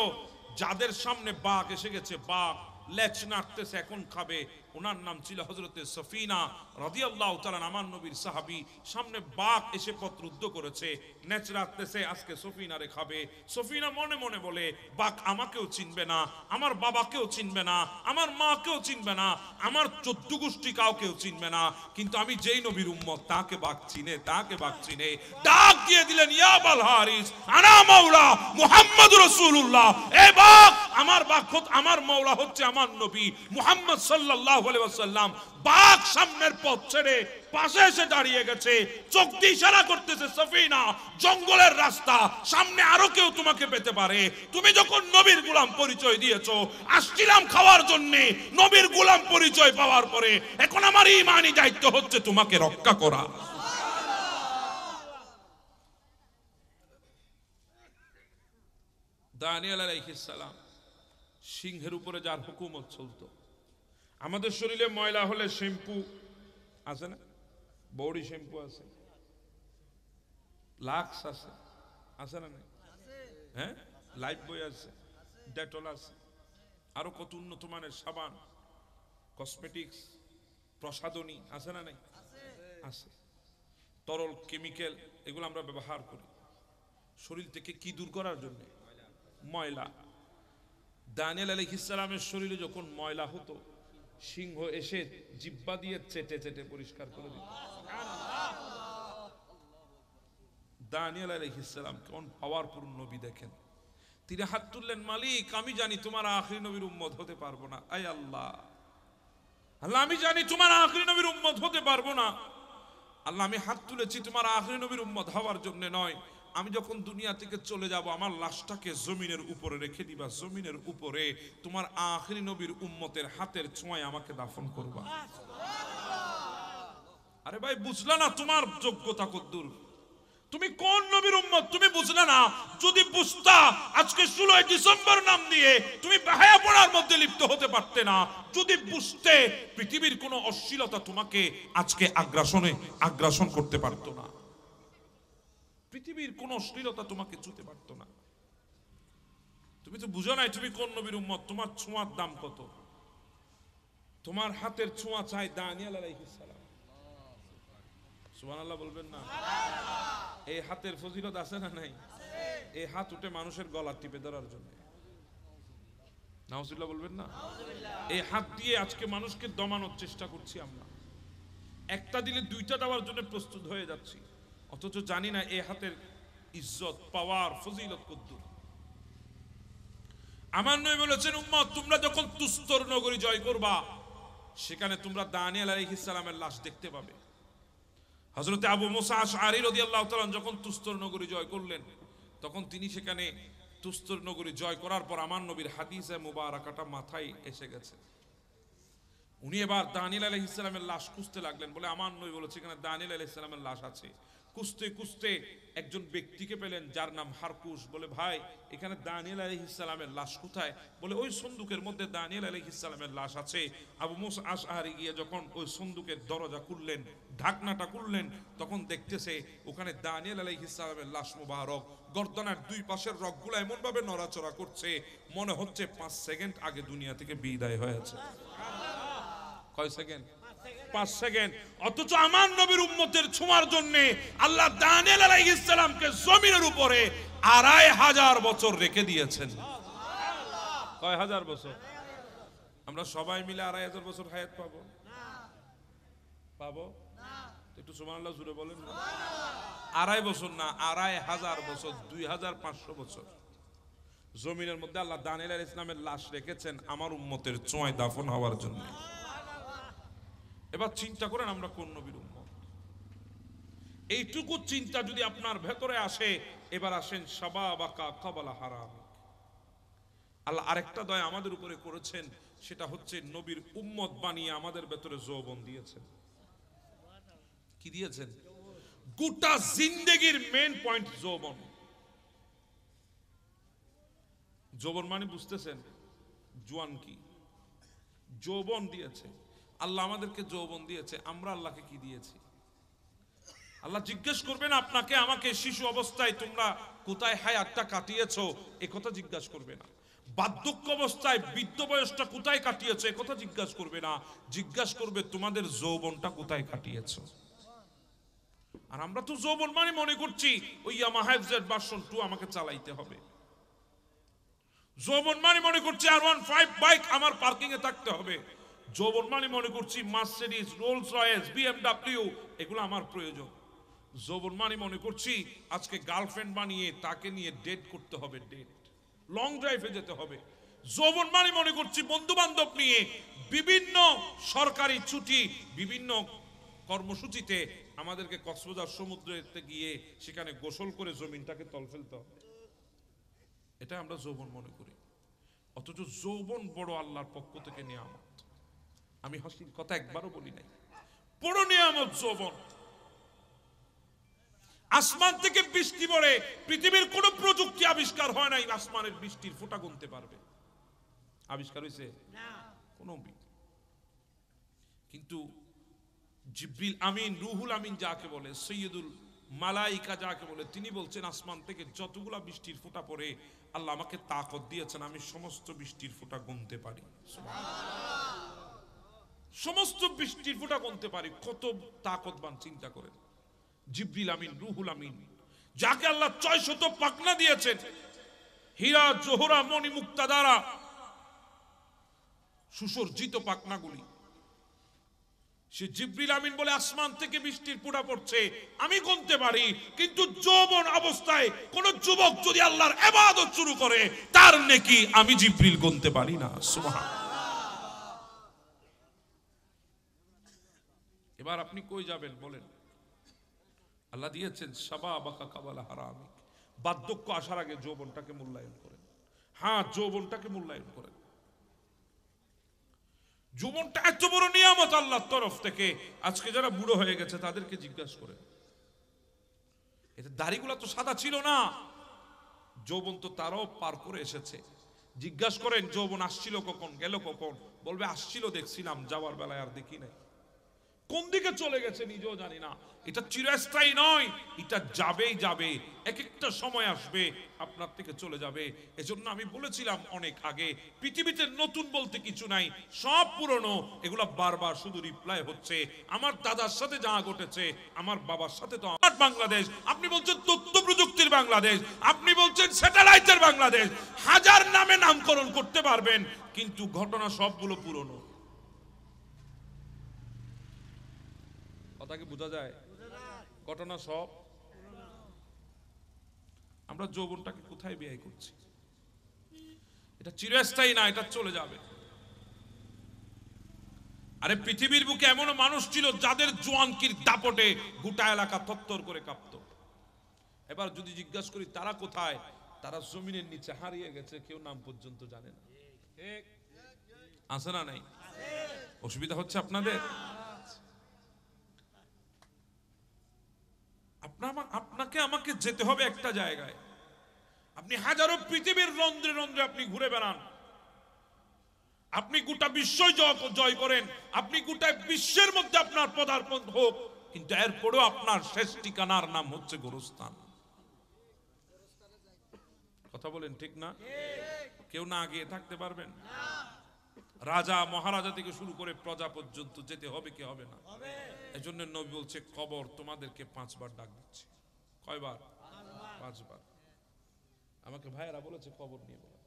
যাদের সামনে বাঘ এসে গেছে, বাঘ লেজ নাড়তেছে, এখন খাবে। ওনার নাম ছিল হযরতে সফিনা রাদিয়াল্লাহু তাআলা, আমার নবীর সাহাবী। সামনে বাঘ এসে পথরুদ্ধ করেছে, নেচ রাখতেছে, আজকে সফিনারে খাবে। সফিনা মনে মনে বলে, বাঘ আমাকেও চিনবে না, আমার বাবাকেও চিনবে না, আমার মাকেও চিনবে না, আমার 14 গোষ্ঠী কাউকেও চিনবে না, কিন্তু আমি যেই নবীর উম্মত তাকে বাঘ চিনে, তাকে বাঘ চিনে। ডাক দিয়ে দিলেন, ইয়া বাল হারিস আনা মাওলা মুহাম্মদ রাসূলুল্লাহ। এ বাঘ, আমার বাঘ, আমার মাওলা হচ্ছে আমার নবী মুহাম্মদ সাল্লাল্লাহু আলাইহি ওয়াসাল্লাম। বাঘ সামনের পথ ছেড়ে পাশে এসে দাঁড়িয়ে গেছে, চোখ দিয়ে ইশারা করতেছে, সফিনা জঙ্গলের রাস্তা, সামনে আরো কেউ তোমাকে পেতে পারে। তুমি যখন নবীর গোলাম পরিচয় দিয়েছো, আসছিলাম খাওয়ার জন্য, নবীর গোলাম পরিচয় পাওয়ার পরে এখন আমার ঈমানি দায়িত্ব হচ্ছে তোমাকে রক্ষা করা। দানিয়েল আলাইহিস সালাম, সিংহের উপরে যার হুকুমত চলতো। আমাদের শরীরে ময়লা হলে শ্যাম্পু আছে না? বডি শ্যাম্পু আছে, লাক্স আছে, আছে না? হ্যাঁ, লাইফ বয় আছে, ডেটল আছে, আরো কত উন্নত মানের সাবান, কসমেটিক্স, প্রসাধনী আছে না নাই? আছে। তরল কেমিক্যাল এগুলো আমরা ব্যবহার করি শরীর থেকে কি দূর করার জন্য? ময়লা। দানিয়েল আলাইহিস সালামের শরীরে যখন ময়লা হতো, সিংহ এসে জিহ্বা দিয়ে চেটে চেটে পরিষ্কার করে দিত। দানিয়েল আলাইহিস সালাম কোন পাওয়ারফুল নবী দেখেন। তিনি হাত তুললেন, মালিক আমি জানি তোমার আখিরি নবীর উম্মত হতে পারবো না। আয় আল্লাহ, আল্লাহ আমি জানি তোমার আখিরি নবীর উম্মত হতে পারবো না। আল্লাহ আমি হাত তুলেছি তোমার আখিরি নবীর উম্মত হওয়ার জন্য নয়। আমি যখন দুনিয়া থেকে চলে যাব আমার লাশটাকে জমিনের উপরে রেখে দিবা, জমিনের উপরে তোমার আখিরি নবীর উম্মতের হাতের ছোঁয়ায় আমাকে দাফন করবা। আরে ভাই বুঝলা না তোমার যোগ্যতা কদ্দুর? তুমি কোন নবীর উম্মত তুমি বুঝলে না। যদি বুঝতা আজকে 16 ডিসেম্বর নাম দিয়ে তুমি বাহায়া পড়ার মধ্যে লিপ্ত হতে পারতে না। যদি বুঝতে পৃথিবীর কোন অশ্লীলতা তোমাকে আজকে আগ্রাসন করতে পারতো না। পৃথিবীর কোন অশ্লীলতা তোমাকে ছুঁতে পারতো না। তুমি তো বুঝো নাই তুমি কোন নবীর উম্মত। তোমার ছোঁয়ার দাম কত? তোমার হাতের ছোঁয়া চাই দানিয়েল আলাইহিস সালাম। সুবহানাল্লাহ বলবেন না? এই হাতের ফজিলত আছে না নাই? এই হাত উঠে মানুষের গলা টিপে ধরার জন্য। নাউজুবিল্লাহ বলবেন না? এই হাত দিয়ে আজকে মানুষকে দমানোর চেষ্টা করছি আমরা। একটা দিলে দুইটা দেওয়ার জন্য প্রস্তুত হয়ে যাচ্ছি, অথচ জানি না এই হাতের ইজ্জত পাওয়ার ফজিলত কদ্দুর। আমার নবী বলেছেন, উম্মত তোমরা যখন তুস্তর নগরী জয় করবা সেখানে তোমরা দানিয়েল আলাইহিস সালামের লাশ দেখতে পাবে। হযরত আবু মুসা আশআরী রাদিয়াল্লাহু তাআলা যখন তুস্তর নগরী জয় করলেন তখন তিনি সেখানে তুস্তর নগরী জয় করার পর আমার নবীর হাদিসে মুবারাকাটা মাথায় এসে গেছে। উনি এবার দানিয়েল আলাইহিস সালামের লাশ খুঁজতে লাগলেন। বলে আমার নবী বলেছে এখানে দানিয়েল আলাইহিস সালামের লাশ আছে। খুঁজতে খুঁজতে একজন ব্যক্তিকে পেলেন যার নাম হারকুশ। বলে ভাই এখানে দানিয়েল আলাইহিস সালামের লাশ কোথায়? বলে ওই সন্দুকের মধ্যে দানিয়েল আলাইহিস সালামের লাশ আছে। আবু মুসা আশআরী গিয়ে যখন ওই সন্দুকের দরজা খুললেন, ঢাকনাটা খুললেন, তখন দেখতেছে ওখানে দানিয়েল আলাইহিস সালামের লাশ মুবারক। গর্দনের দুই পাশের রগগুলো এমন ভাবে নড়াচড়া করছে মনে হচ্ছে 5 সেকেন্ড আগে দুনিয়া থেকে বিদায় হয়েছে। কয় সেকেন্ড? 5 সেকেন্ড। অথচ আমার নবীর উম্মতের ছোঁয়ার জন্য আল্লাহ দানিয়েল আলাইহিস সালামকে জমিনের উপরে 2500 বছর রেখে দিয়েছেন। কয় হাজার বছর? আমরা সবাই মিলে 2500 বছর হায়াত পাবো? পাবো? একটু সুবহানাল্লাহ জুড়ে বলেন না। 2.5 বছর না, 2500 বছর, 2500 বছর জমিনের মধ্যে আল্লাহ দানিয়েল আলাইহিস সালামের লাশ রেখেছেন আমার উম্মতের ছোঁয়ায় দাফন হওয়ার জন্য। এবার চিন্তা করেন আমরা কোন নবীর উম্মত। এইটুকু চিন্তা যদি আপনার ভেতরে আসে, এবার আসেন শাবাবাকা ক্বাবলা হারাম। আল্লাহ আরেকটা দয়া আমাদের উপরে করেছেন, সেটা হচ্ছে নবীর উম্মত বানিয়ে আমাদের ভেতরে যৌবন দিয়েছেন। কি দিয়েছেন? গোটা জিন্দেগির মেইন পয়েন্ট যৌবন। যৌবন মানে বুঝতেছেন? জোয়ান কি? যৌবন দিয়েছে আল্লাহ আমাদেরকে, যৌবন দিয়েছে। আমরা আল্লাহকে কি দিয়েছি? আল্লাহ জিজ্ঞেস করবেন আপনাকে আমাকে, শিশু অবস্থায় তোমরা কোথায় হায়াতটা কাটিয়েছো এ কথা জিজ্ঞাসা করবে না। বার্ধক্য অবস্থায় বৃদ্ধ বয়সটা কোথায় কাটিয়েছো এ কথা জিজ্ঞাসা করবে না। জিজ্ঞাসা করবে তোমাদের যৌবনটা কোথায় কাটিয়েছো। আর আমরা তো যৌবন মানে মনে করছি ওই ইয়ামাহা এফজেড ভার্সন 2 আমাকে চালাইতে হবে। যৌবন মানে মনে করছি R15 বাইক আমার পার্কিং এ থাকতে হবে। যৌবন মানে মনে করছি মার্সিডিজ, রোলস রয়েস, BMW এগুলো আমার প্রয়োজন। যৌবন মানে মনে করছি আজকে গার্লফ্রেন্ড বানিয়ে তাকে নিয়ে ডেট করতে হবে, ডেট, লং ড্রাইভে যেতে হবে। যৌবন মানে মনে করছি বন্ধু বান্ধব নিয়ে বিভিন্ন সরকারি ছুটি, বিভিন্ন কর্মসূচিতে আমাদেরকে কক্সবাজার সমুদ্রেতে গিয়ে সেখানে গোসল করে জমিনটাকে তল ফেলতে হবে। এটা আমরা যৌবন মনে করি। অথচ যৌবন বড় আল্লাহর পক্ষ থেকে নিয়ামত। আমি হাসির কথা একবারও বলি নাই, বড় নিয়ামত যৌবন। আসমান থেকে বৃষ্টি পড়ে, পৃথিবীর কোন প্রযুক্তি আবিষ্কার হয় নাই আসমানের বৃষ্টির ফোঁটা গুনতে পারবে। আবিষ্কার হয়েছে না কোন। কিন্তু জিবরিল আমিন, রুহুল আমিন যাকে বলে, সৈয়দুল মালাইকা যাকে বলে তিনি বলছেন আসমান থেকে যতগুলা বৃষ্টির ফোঁটা পড়ে আল্লাহ আমাকে তাকত দিয়েছেন আমি সমস্ত বৃষ্টির ফোঁটা গুনতে পারি। সমস্ত বৃষ্টির ফোঁটা গুনতে পারি। কত তাকতবান চিন্তা করেন। জিবরিল আমিন, রুহুল আমিন, যাকে আল্লাহ 600 পাখনা দিয়েছেন, হীরা জোহরা মণি মুক্তা দ্বারা সুসজ্জিত পাখনাগুলি, সে জিবরিল আমিন বলে আসমান থেকে বৃষ্টির ফোঁটা পড়ছে আমি গুনতে পারি, কিন্তু যৌবন অবস্থায় কোন যুবক যদি আল্লাহর ইবাদত শুরু করে তার নেকি আমি জিবরিল গুনতে পারি না। সুবহানাল্লাহ। এবার আপনি কই যাবেন বলেন? আল্লাহ দিয়েছেন শাবাবাকা কাবালা হারামিক, বার্ধক্য আসার আগে যৌবনটাকে মূল্যায়ন করেন। হ্যাঁ, যৌবনটাকে মূল্যায়ন করেন। যৌবনটা এত বড় নিয়ামত আল্লাহর তরফ থেকে। আজকে যারা বুড়ো হয়ে গেছে তাদেরকে জিজ্ঞাসা করেন, এতে দাড়িগুলা তো সাদা ছিল না, যৌবন তো তারাও পার করে এসেছে। জিজ্ঞাসা করেন যৌবন আসছিল কখন, গেল কখন? বলবে আসছিল দেখছিলাম, যাওয়ার বেলায় আর দেখি নাই। কোন দিকে চলে গেছে নিজেও জানি না। এটা চিরস্থায়ী নয়, এটা যাবেই যাবে। এক একটা সময় আসবে আপনার থেকে চলে যাবে। এজন্য আমি বলেছিলাম অনেক আগে, পৃথিবীতে নতুন বলতে কিছু নাই, সব পুরনো। এগুলা বারবার শুধু রিপ্লাই হচ্ছে। আমার দাদার সাথে যা ঘটেছে আমার বাবার সাথে তো আমার বাংলাদেশ, আপনি বলছেন তথ্য প্রযুক্তির বাংলাদেশ, আপনি বলছেন স্যাটেলাইটের বাংলাদেশ, হাজার নামে নামকরণ করতে পারবেন, কিন্তু ঘটনা সবগুলো পুরনো। কথা কি বোঝা যায়? ঘটনা সব। আমরা যৌবনটাকে কোথায় ব্যয় করছি? এটা চিরস্থায়ী না, এটা চলে যাবে। আরে পৃথিবীর বুকে এমন মানুষ ছিল যাদের জোয়ানকির দাপটে গোটা এলাকা থরথর করে কাঁপতো। এবার যদি জিজ্ঞাসা করি তারা কোথায়, তারা জমিনের নিচে হারিয়ে গেছে, কেউ নাম পর্যন্ত জানে না। আছে না নাই? অসুবিধা হচ্ছে আপনাদের? আপনাকে আমাকে যেতে হবে একটা জায়গায়। আপনি হাজারো পৃথিবীর রন্ধ্রে রন্ধ্রে আপনি ঘুরে বেড়ান, আপনি গোটা বিশ্ব জয় করেন, আপনি গোটা বিশ্বের মধ্যে আপনার পদার্পণ হোক, কিন্তু এরপরেও আপনার শেষ ঠিকানার নাম হচ্ছে গোরস্থান। কথা বলেন ঠিক না? কেউ না গিয়ে থাকতে পারবেন? রাজা মহারাজা থেকে শুরু করে প্রজা পর্যন্ত যেতে হবে কি হবে না? এজন্য নবী বলছে কবর তোমাদেরকে 5 বার ডাক দিচ্ছে। কয়বার? 5 বার। আমাকে ভাইয়েরা বলেছে কবর নিয়ে বলা,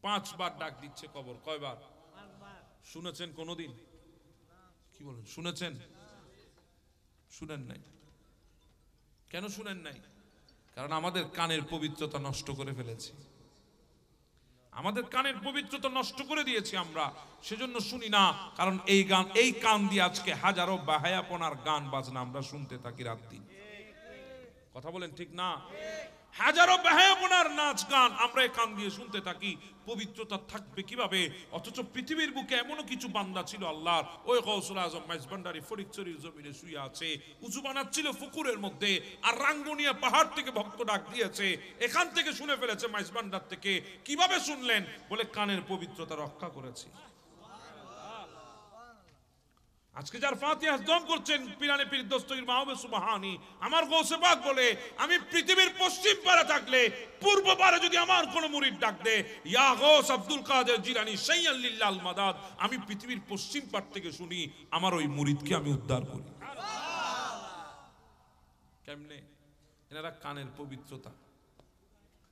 5 বার ডাক দিচ্ছে কবর। কয়বার? 5 বার। শুনেছেন কোনদিন? কি বলেন, শুনেছেন? শুনেন নাই। কেন শুনেন নাই? কারণ আমাদের কানের পবিত্রতা নষ্ট করে ফেলেছি। আমাদের কানের পবিত্রতা নষ্ট করে দিয়েছি আমরা, সেজন্য শুনি না। কারণ এই গান, এই কান দিয়ে আজকে হাজারো বাহায়াপনার গান বাজনা আমরা শুনতে থাকি রাত দিন। কথা বলেন ঠিক না? হাজারো বাহায়াপনার নাচ গান আমরা এই কান দিয়ে শুনতে থাকি। পবিত্রতা থাকবে কিভাবে? অথচ পৃথিবীর বুকে এমনও কিছু বান্দা ছিল আল্লাহর, ওই গৌসুল আজম মাইজভান্ডারি ফটিকছড়ির জমিনে শুয়ে আছে, উঁচু বানাচ্ছিল পুকুরের মধ্যে, আর রাঙ্গুনিয়া পাহাড় থেকে ভক্ত ডাক দিয়েছে। এখান থেকে শুনে ফেলেছে মাইজভান্ডার থেকে। কিভাবে শুনলেন? বলে কানের পবিত্রতা রক্ষা করেছে। আজকে যার ফাতিহা দম করছেন পিরানে পীর দস্তগীর মাহবুব সুবহানী, আমার গৌসে পাক বলে আমি পৃথিবীর পশ্চিম পারে থাকলে পূর্ব পারে যদি আমার কোন মুরিদ ডাক দে, ইয়া গৌস আব্দুল কাদের জিলানী শাইয়ান লিল্লাল মাদাদ, আমি পৃথিবীর পশ্চিম পার থেকে শুনি, আমার ওই মুরিদকে আমি উদ্ধার করি। কেমনে? এনারা কানের পবিত্রতা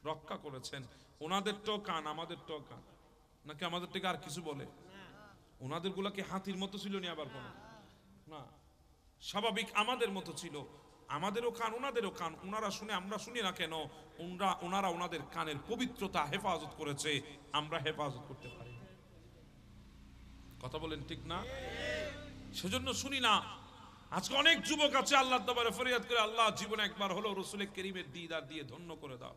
রক্ষা করেছেন। ওনাদেরটাও কান, আমাদেরটাও কান, নাকি আমাদের থেকে আর কিছু বলে? ওনাদের গুলা কি হাতির মতো ছিল নি? আবার কোন না, স্বাভাবিক আমাদের মতো ছিল। আমাদেরও কান, ওনাদেরও কান। ওনারা শুনে আমরা শুনি না কেন? ওনারা ওনাদের কানের পবিত্রতা হেফাজত করেছে, আমরা হেফাজত করতে পারি। কথা বলেন ঠিক না? সেজন্য শুনি না। আজকে অনেক যুবক আছে আল্লাহর দরবারে ফরিয়াদ করে, আল্লাহ জীবনে একবার হলো রাসূল কারীমের দিদার দিয়ে ধন্য করে দাও।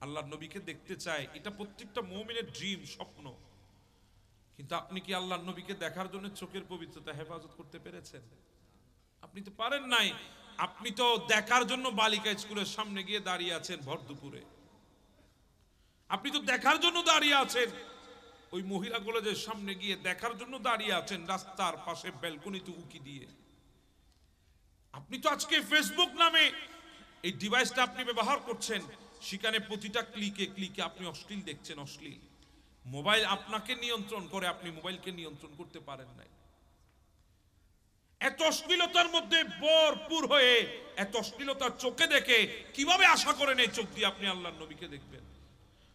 আল্লাহর নবীকে দেখতে চায়, এটা প্রত্যেকটা মুমিনের ড্রিম, স্বপ্ন। কিন্তু আপনি কি আল্লাহর নবীকে দেখার জন্য চোখের পবিত্রতা হেফাজত করতে পেরেছেন? আপনি তো পারেন নাই। আপনি তো দেখার জন্য বালিকা স্কুলের সামনে গিয়ে দাঁড়িয়ে আছেন ভর দুপুরে। আপনি তো দেখার জন্য দাঁড়িয়ে আছেন ওই মহিলা কলেজের সামনে গিয়ে দেখার জন্য দাঁড়িয়ে আছেন রাস্তার পাশে ব্যালকনিতে উকি দিয়ে। আপনি তো আজকে ফেসবুক নামে এই ডিভাইসটা আপনি ব্যবহার করছেন, সেখানে প্রতিটা ক্লিকে ক্লিকে আপনি অশ্লীল দেখছেন, অশ্লীল। মোবাইল আপনাকে নিয়ন্ত্রণ করে, আপনি মোবাইলকে নিয়ন্ত্রণ করতে পারেন নাই। এত অশ্লীলতার মধ্যে ভরপুর হয়ে, এত অশ্লীলতার চোখে দেখে কিভাবে আশা করেন এই চোখ দিয়ে আপনি আল্লাহর নবীকে দেখবেন?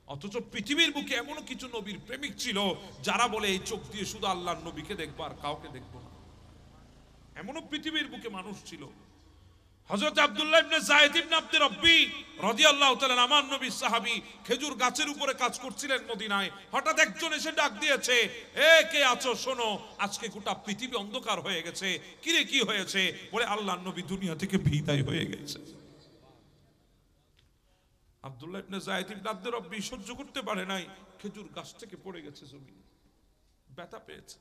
অথচ পৃথিবীর বুকে এমনও কিছু নবীর প্রেমিক ছিল যারা বলে এই চোখ দিয়ে শুধু আল্লাহর নবীকে দেখবো আর কাউকে দেখবো না। এমনও পৃথিবীর বুকে মানুষ ছিল। হযরত আব্দুল্লাহ ইবনে যায়েদ ইবনে আব্দে রব্বি রাদিয়াল্লাহু তাআলা আমার নবীর সাহাবী, খেজুর গাছের উপরে কাজ করছিলেন মদিনায়। হঠাৎ একজন এসে ডাক দিয়েছে, এ কে আছো, শোনো, আজকে গোটা পৃথিবী অন্ধকার হয়ে গেছে। কিরে কি হয়েছে? বলে আল্লাহর নবী দুনিয়া থেকে বিদায় হয়ে গেছে। আব্দুল্লাহ ইবনে যায়েদ ইবনে আব্দে রব্বি সহ্য করতে পারে নাই, খেজুর গাছ থেকে পড়ে গেছে জমিনে, ব্যথা পেয়েছে।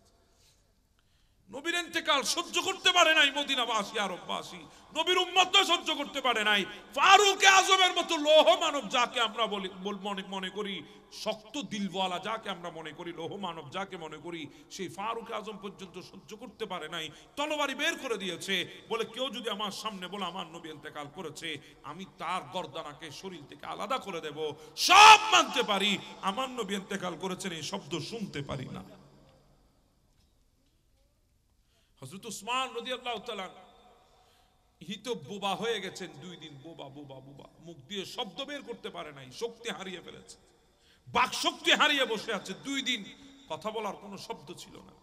নবীর ইন্তেকাল সহ্য করতে পারে নাই মদিনাবাসী, আরববাসী, নবীর উম্মত সহ্য করতে পারে নাই। ফারুক আজমের মতো লৌহ মানব যাকে আমরা মনে করি, শক্ত দিলওয়ালা যাকে আমরা মনে করি, লৌহ মানব যাকে মনে করি, সেই ফারুক আজম পর্যন্ত সহ্য করতে পারে নাই। তলোয়ারি বের করে দিয়েছে, বলে কেউ যদি আমার সামনে বলে আমার নবী ইন্তেকাল করেছে, আমি তার গর্দানাকে শরীর থেকে আলাদা করে দেব। সব মানতে পারি, আমার নবী ইন্তেকাল করেছেন এই শব্দ শুনতে পারি না। হযরত উসমান রাদিয়াল্লাহু তাআলা তো বোবা হয়ে গেছেন, 2 দিন বোবা বোবা বোবা, মুখ দিয়ে শব্দ বের করতে পারে নাই, শক্তি হারিয়ে ফেলেছে, বাক শক্তি হারিয়ে বসে আছে। 2 দিন কথা বলার কোনো শব্দ ছিল না।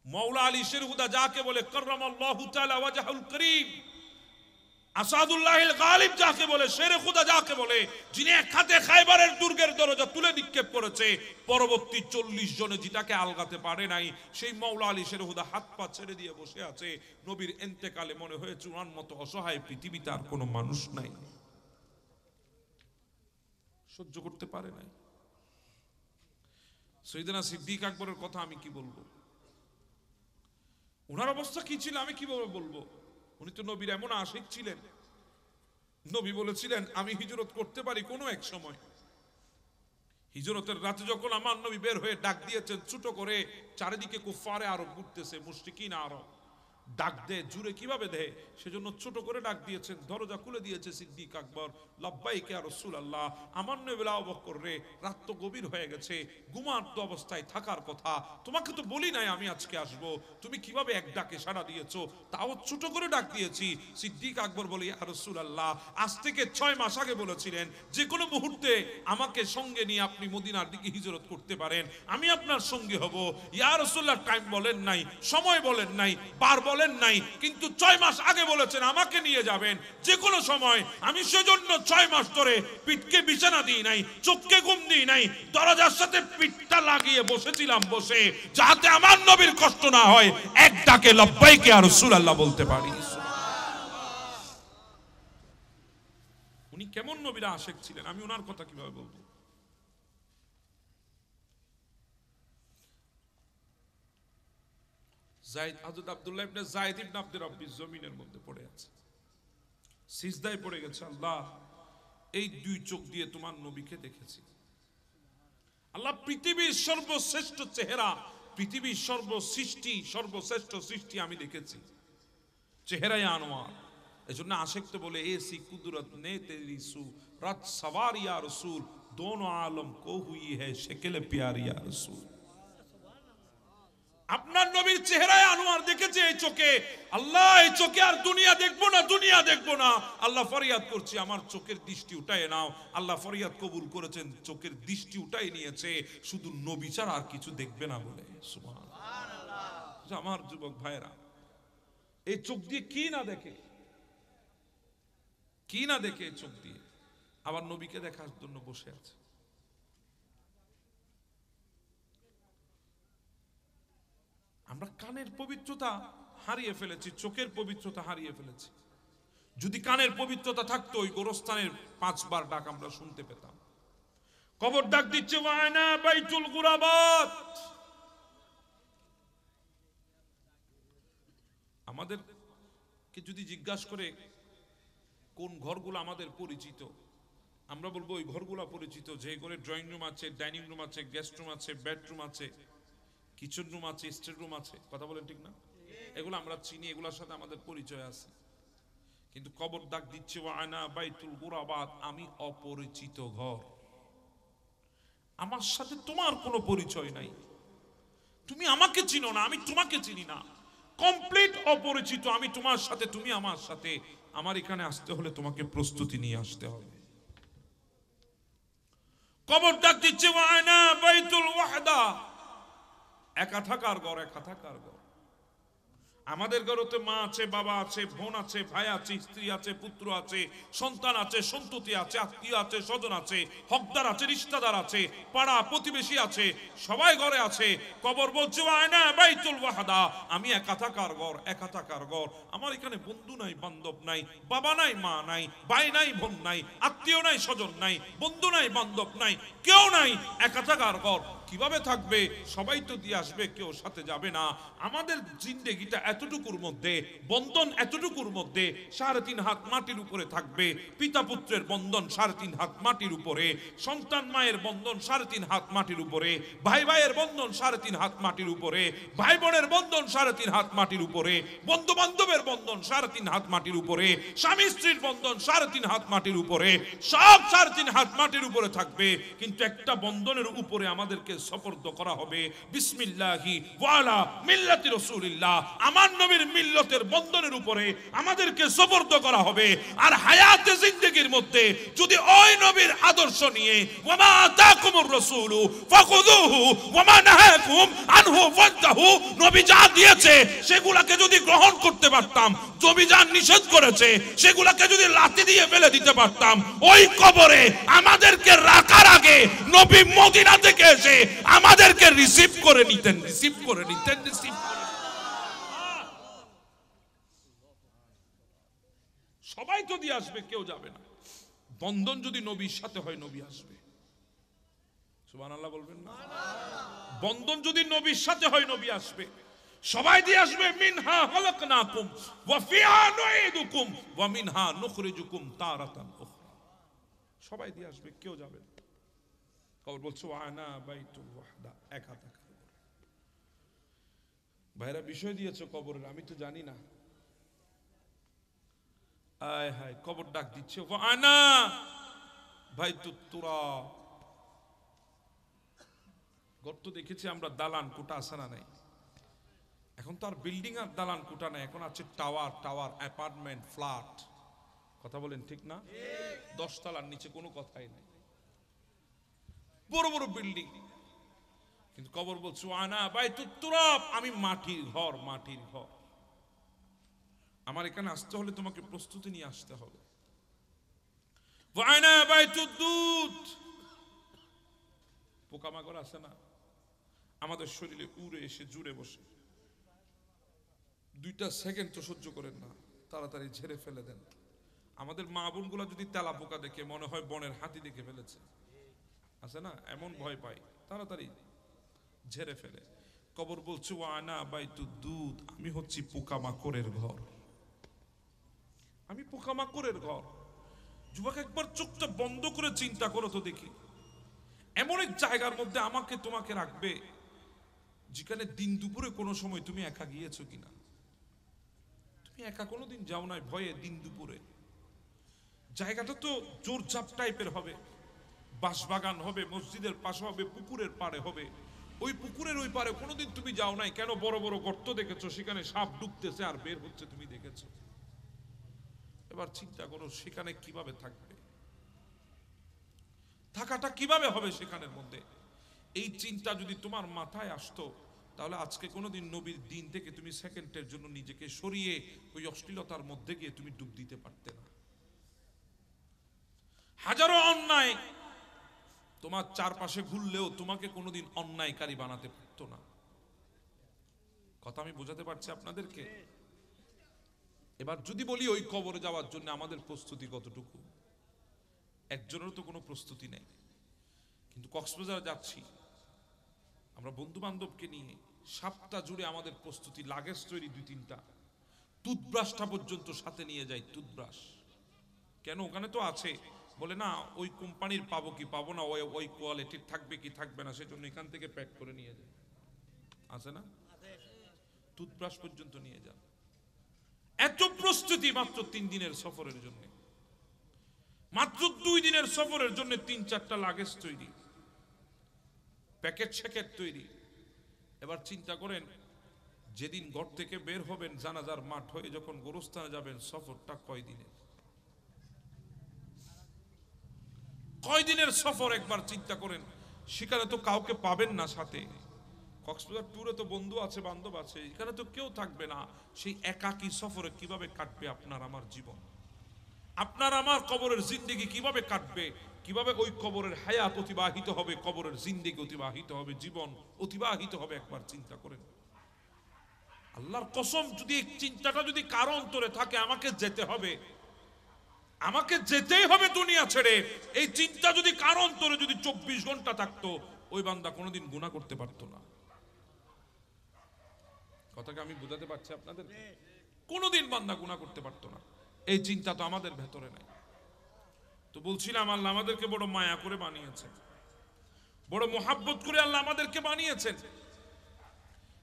মাওলা আলী শেরহুদা যাকে বলে, কাররামাল্লাহু তাআলা ওয়াজহুল করিম, আসাদুল্লাহিল গালিব যাকে বলে, শেরে খুদা যাকে বলে, যিনি এক হাতে খায়বারের দুর্গের দরজা তুলে নিক্ষেপ করেছে, পরবর্তী 40 জনে যেটাকে আলগাতে পারে নাই, সেই মাওলা আলী শেরে খুদা হাত পা ছেড়ে দিয়ে বসে আছে। নবীর ইন্তেকালে মনে হয়েছে ওনার মতো অসহায় পৃথিবীতে আর কোনো মানুষ নাই, সহ্য করতে পারে নাই। সাইয়েদনা সিদ্দিক আকবরের কথা আমি কি বলবো, ওনার অবস্থা কি ছিল আমি কিভাবে বলবো? উনি তো নবীর এমন আশিক ছিলেন, নবী বলেছিলেন আমি হিজরত করতে পারি কোনো এক সময়। হিজরতের রাতে যখন আমার নবী বের হয়ে ডাক দিয়েছেন ছোট করে, চারিদিকে কুফারে আরব ঘুরতেছে, মুশরিকিন আরব, ডাক দে জুড়ে কিভাবে দেয়, সেজন্য ছোট করে ডাক দিয়েছেন। দরজা খুলে দিয়েছে সিদ্দিক আকবর, লাব্বাইক ইয়া রাসূলুল্লাহ। আমার নবী আবু বকর রে, রাত তো গভীর হয়ে গেছে, ঘুমান্ত অবস্থায় থাকার কথা, তোমাকে তো বলি নাই আমি আজকে আসব, তুমি কিভাবে এক ডাকে সাড়া দিয়েছো? তাও ছোট করে ডাক দিয়েছি। সিদ্দিক আকবর বলে, ইয়া রাসূলুল্লাহ, আজ থেকে 6 মাস আগে বলেছিলেন যে কোনো মুহূর্তে আমাকে সঙ্গে নিয়ে আপনি মদিনার দিকে হিজরত করতে পারেন, আমি আপনার সঙ্গে হব। ইয়া রাসূলুল্লাহ, টাইম বলেন নাই, সময় বলেন নাই, বার বলেন নাই, কিন্তু 6 মাস আগে বলেছেন আমাকে নিয়ে যাবেন যে কোনো সময়। আমি সেজন্য 6 মাস ধরে পিঠকে বিছানা দিই নাই, চোখকে ঘুম দিই নাই, দরজার সাথে পিঠটা লাগিয়ে বসেছিলাম, বসে যাতে আমার নবীর কষ্ট না হয়, এক ডাকে লব্বাইক ইয়া রাসূলুল্লাহ বলতে পারি। উনি কেমন নবীর আশিক ছিলেন, আমি ওনার কথা কিভাবে বলবো? যায়েদ, হযরত আব্দুল্লাহ ইবনে যায়েদ ইবনে আব্দে রব্বি জমিনের মধ্যে পড়ে আছে, সিজদায় পড়ে গেছে। আল্লাহ, এই 2 চোখ দিয়ে তোমার নবীকে দেখেছি। আল্লাহ, পৃথিবীর সর্বশ্রেষ্ঠ চেহারা, পৃথিবীর সর্বশ্রেষ্ঠ সৃষ্টি আমি দেখেছি, চেহারায় আনোয়ার। এজন্য আশিক তো বলে, এসি কুদরত নে তেরি সুরত সওয়ার ইয়া রাসূল, দোনো আলম কো হুই হ্যায় শক্ল প্যার ইয়া রাসূল। আপনার নবীর চেহারায় আনোয়ার দেখেছে এই চোখে। আল্লাহ, এই চোখে আর দুনিয়া দেখবো না, দুনিয়া দেখবো না। আল্লাহ, ফরিয়াদ করছি আমার চোখের দৃষ্টি উঠায় নাও। আল্লাহ ফরিয়াদ কবুল করেছেন, চোখের দৃষ্টি উঠাই নিয়েছে, শুধু নবী ছাড়া আর কিছু দেখবে না বলে। সুবহানাল্লাহ। আমার যুবক ভাইরা, এই চোখ দিয়ে কি না দেখে, কি না দেখে এই চোখ দিয়ে, আবার নবীকে দেখার জন্য বসে আছে। আমরা কানের পবিত্রতা হারিয়ে ফেলেছি, চোখের পবিত্রতা হারিয়ে ফেলেছি। যদি কানের পবিত্রতা থাকতো, ওই গোরস্থানের 5 বার ডাক আমরা শুনতে পেতাম। কবর ডাক দিচ্ছে, ওয়ানা বাইতুল গুরাবাত। আমাদেরকে যদি জিজ্ঞাসা করে কোন ঘরগুলো আমাদের পরিচিত, আমরা বলবো ওই ঘরগুলো পরিচিত যে ঘরে ড্রয়িং রুম আছে, ডাইনিং রুম আছে, গেস্ট রুম আছে, বেডরুম আছে, কিচেন রুম আছে, স্টেট রুম আছে। কথা বলেন ঠিক না? এগুলো আমরা চিনি, এগুলোর সাথে আমাদের পরিচয় আছে। কিন্তু কবর ডাক দিচ্ছে ওয়ানা বাইতুল গুরাবাত, আমি অপরিচিত ঘর, আমার সাথে তোমার কোনো পরিচয় নাই, তুমি আমাকে চিনো না, আমি তোমাকে চিনি না, কমপ্লিট অপরিচিত আমি তোমার সাথে, তুমি আমার সাথে। আমার এখানে আসতে হলে তোমাকে প্রস্তুতি নিয়ে আসতে হবে। কবর ডাক দিচ্ছে ওয়ানা বাইতুল ওয়াহদা, একা থাকার ঘর, একা থাকার ঘর। আমাদের ঘরেতে মা আছে, বাবা আছে, বোন আছে, ভাই আছে, স্ত্রী আছে, পুত্র আছে, সন্তান আছে, সন্ততি আছে, আত্মীয় আছে, স্বজন আছে, হকদার আছে, রিশতেদার আছে, পাড়া প্রতিবেশী আছে, সবাই ঘরে আছে। কবর বলছে ওয়ানা বাইতুল ওয়াহদা, আমি একা থাকার ঘর, একা থাকার ঘর। আমার এখানে বন্ধু নাই, বান্ধব নাই, বাবা নাই, মা নাই, ভাই নাই, বোন নাই, আত্মীয় নাই, স্বজন নাই, বন্ধু নাই, বান্ধব নাই, কেউ নাই, একা থাকার ঘর। কিভাবে থাকবে? সবাই তো দিয়ে আসবে, কেউ সাথে যাবে না। আমাদের জিন্দেগিটা এতটুকুর মধ্যে, বন্ধন এতটুকুর মধ্যে, 3.5 হাত মাটির উপরে থাকবে। পিতা পুত্রের বন্ধন 3.5 হাত মাটির উপরে, সন্তান মায়ের বন্ধন 3.5 হাত মাটির উপরে, ভাই ভাইয়ের বন্ধন 3.5 হাত মাটির উপরে, ভাই বোনের বন্ধন 3.5 হাত মাটির উপরে, বন্ধু বান্ধবের বন্ধন 3.5 হাত মাটির উপরে, স্বামী স্ত্রীর বন্ধন 3.5 হাত মাটির উপরে, সব 3.5 হাত মাটির উপরে থাকবে। কিন্তু একটা বন্ধনের উপরে আমাদেরকে সুপর্দ করা হবে, বিসমিল্লাহি ওয়া আলা মিল্লাতি রাসূলিল্লাহ, আমার নবীর মিল্লতের বন্ধনের উপরে আমাদেরকে সুপর্দ করা হবে। আর হায়াতে জিন্দেগির মধ্যে যদি ওই নবীর আদর্শ নিয়ে ওয়ামা আতাকুমুর রাসূলু ফাখুযুহু ওয়ামা নাহাকুম আনহু ফান্তাহু, নবী যা দিয়েছে সেগুলোকে যদি গ্রহণ করতে পারতাম, নবী যা নিষেধ করেছে সেগুলোকে যদি লাথি দিয়ে ফেলে দিতে পারতাম, ওই কবরে আমাদেরকে রাখার আগে নবী মদিনা থেকে এসে আমাদেরকে রিসিভ করে নিতেন, রিসিভ করে নিতেন, রিসিভ করে। সবাই তো দিয়ে আসবে, কেউ যাবে না। বন্ধন যদি নবীর সাথে হয়, নবী আসবে। সুবহানাল্লাহ বলবেন না? বন্ধন যদি নবীর সাথে হয়, নবী আসবে। সবাই দিয়ে আসবে, মিনহা খালাকনাকুম ওয়া ফিহা নুঈদুকুম ওয়া মিনহা নুখরিজুকুম তারাতান উখরা। সবাই দিয়ে আসবে, কেউ যাবে না। কবর বলছো ওয়ানা বাইতুল ওয়াহদা, একা থাকা। ভাইরা বিষয় দিয়েছো কবরের, আমি তো জানি না। আয় হায়, কবর ডাক দিচ্ছে ওয়ানা বাইতুত তুরাব। গর্ত দেখেছি আমরা, দালান কোটা আছে না নাই? এখন তো আর বিল্ডিং আর দালান কোটা নাই, এখন আছে টাওয়ার, টাওয়ার, অ্যাপার্টমেন্ট, ফ্ল্যাট। কথা বলেন ঠিক না? 10 তলার নিচে কোনো কথাই নাই, বড় বড় বিল্ডিং। কিন্তু কবর বলছো আনা বাইতুত তুরাব, আমি মাটির ঘর, মাটির ঘর। আমার এখানে আসতে হলে তোমাকে প্রস্তুতি নিয়ে আসতে হবে। ওয়ানা বাইতুদ দুদ, পোকামাকড় আছে না আমাদের শরীরে, উড়ে এসে জুড়ে বসে। 2টা সেকেন্ড তো সহ্য করেন না, তাড়াতাড়ি ঝেড়ে ফেলে দেন। আমাদের মা বোনগুলা যদি তেলা পোকা দেখে মনে হয় বনের হাতি দেখে ফেলেছে, আছে না, এমন ভয় পায়, তাড়াতাড়ি ঝেড়ে ফেলে। কবর বলছে ওয়ানা বাইতুদ দুদ, আমি হচ্ছি পোকামাকড়ের ঘর, আমি পোকামাকড়ের ঘর। যুবক, একবার চোখটা বন্ধ করে চিন্তা করো তো দেখি, এমন এক জায়গার মধ্যে আমাকে তোমাকে রাখবে যেখানে দিন দুপুরে কোনো সময় তুমি একা গিয়েছো কিনা? তুমি একা কোনোদিন যাও নাই ভয়ে দিন দুপুরে। জায়গাটা তো জোরঝাপ টাইপের হবে, বাঁশবাগান হবে, মসজিদের পাশে হবে, পুকুরের পাড়ে হবে। ওই পুকুরের ওই পারে কোনোদিন তুমি যাও নাই কেন? বড় বড় গর্ত দেখেছো, সেখানে সাপ ডুবতেছে আর বের হচ্ছে, তুমি দেখেছো। এবার চিন্তা করো সেখানে কিভাবে থাকবে, থাকাটা কিভাবে হবে সেখানের মধ্যে। এই চিন্তা যদি তোমার মাথায় আসতো, তাহলে আজকে কোনোদিন নবীর দিন থেকে তুমি সেকেন্ডের জন্য নিজেকে সরিয়ে ওই অশ্লীলতার মধ্যে গিয়ে তুমি ডুব দিতে পারতে না। হাজারো অন্যায় তোমার চারপাশে ঘুরলেও তোমাকে কোনোদিন অন্যায়কারী বানাতে পারতো না। কথা আমি বোঝাতে পারছি আপনাদেরকে? এবার যদি বলি ওই কবরে যাওয়ার জন্য আমাদের প্রস্তুতি কতটুকু, একজনের তো কোনো প্রস্তুতি নেই। কিন্তু কক্সবাজার যাচ্ছি আমরা বন্ধু বান্ধবকে নিয়ে, সপ্তাহ জুড়ে আমাদের প্রস্তুতি, লাগেজ তৈরি 2-3টা, টুথব্রাশটা পর্যন্ত সাথে নিয়ে যাই। টুথব্রাশ কেন? ওখানে তো আছে, বলে না ওই কোম্পানির পাবো কি পাবো না, ওই কোয়ালিটির থাকবে কি থাকবে না, সেজন্য এখান থেকে প্যাক করে নিয়ে যায়, আছে না? টুথব্রাশ পর্যন্ত নিয়ে যান। এত প্রস্তুতি মাত্র 3 দিনের সফরের জন্য, মাত্র 2 দিনের সফরের জন্য 3-4টা লাগেজ তৈরি, প্যাকেট স্যাকেট তৈরি। এবার চিন্তা করেন, যেদিন ঘর থেকে বের হবেন জানাজার মাঠ হয়ে যখন গোরস্থানে যাবেন, সফরটা কয় দিনের সফর একবার চিন্তা করেন। সেখানে তো কাউকে পাবেন না সাথে, কক্সবাজার ট্যুরে তো বন্ধু আছে, বান্ধব আছে, এখানে তো কেউ থাকবে না। সেই একাকী সফরে কিভাবে কাটবে আপনার আমার জীবন? আপনার আমার কবরের জিন্দেগি কিভাবে কাটবে? কিভাবে ওই কবরের হায়াত অতিবাহিত হবে, কবরের জিন্দেগি অতিবাহিত হবে, জীবন অতিবাহিত হবে? একবার চিন্তা করেন। আল্লাহর কসম, যদি এই চিন্তাটা যদি কারো অন্তরে থাকে, আমাকে যেতে হবে, আমাকে যেতেই হবে দুনিয়া ছেড়ে, এই চিন্তা যদি কারো অন্তরে যদি 24 ঘন্টা থাকতো, ওই বান্দা কোনোদিন গুনাহ করতে পারতো না। কথাকে আমি বোঝাতে পারছি আপনাদের? কোনোদিন বান্দা গুনাহ করতে পারতো না। এই চিন্তা তো আমাদের ভেতরে নাই। তো বলছিলাম, আল্লাহ আমাদেরকে বড় মায়া করে বানিয়েছেন, বড় মোহাব্বত করে আল্লাহ আমাদেরকে বানিয়েছেন।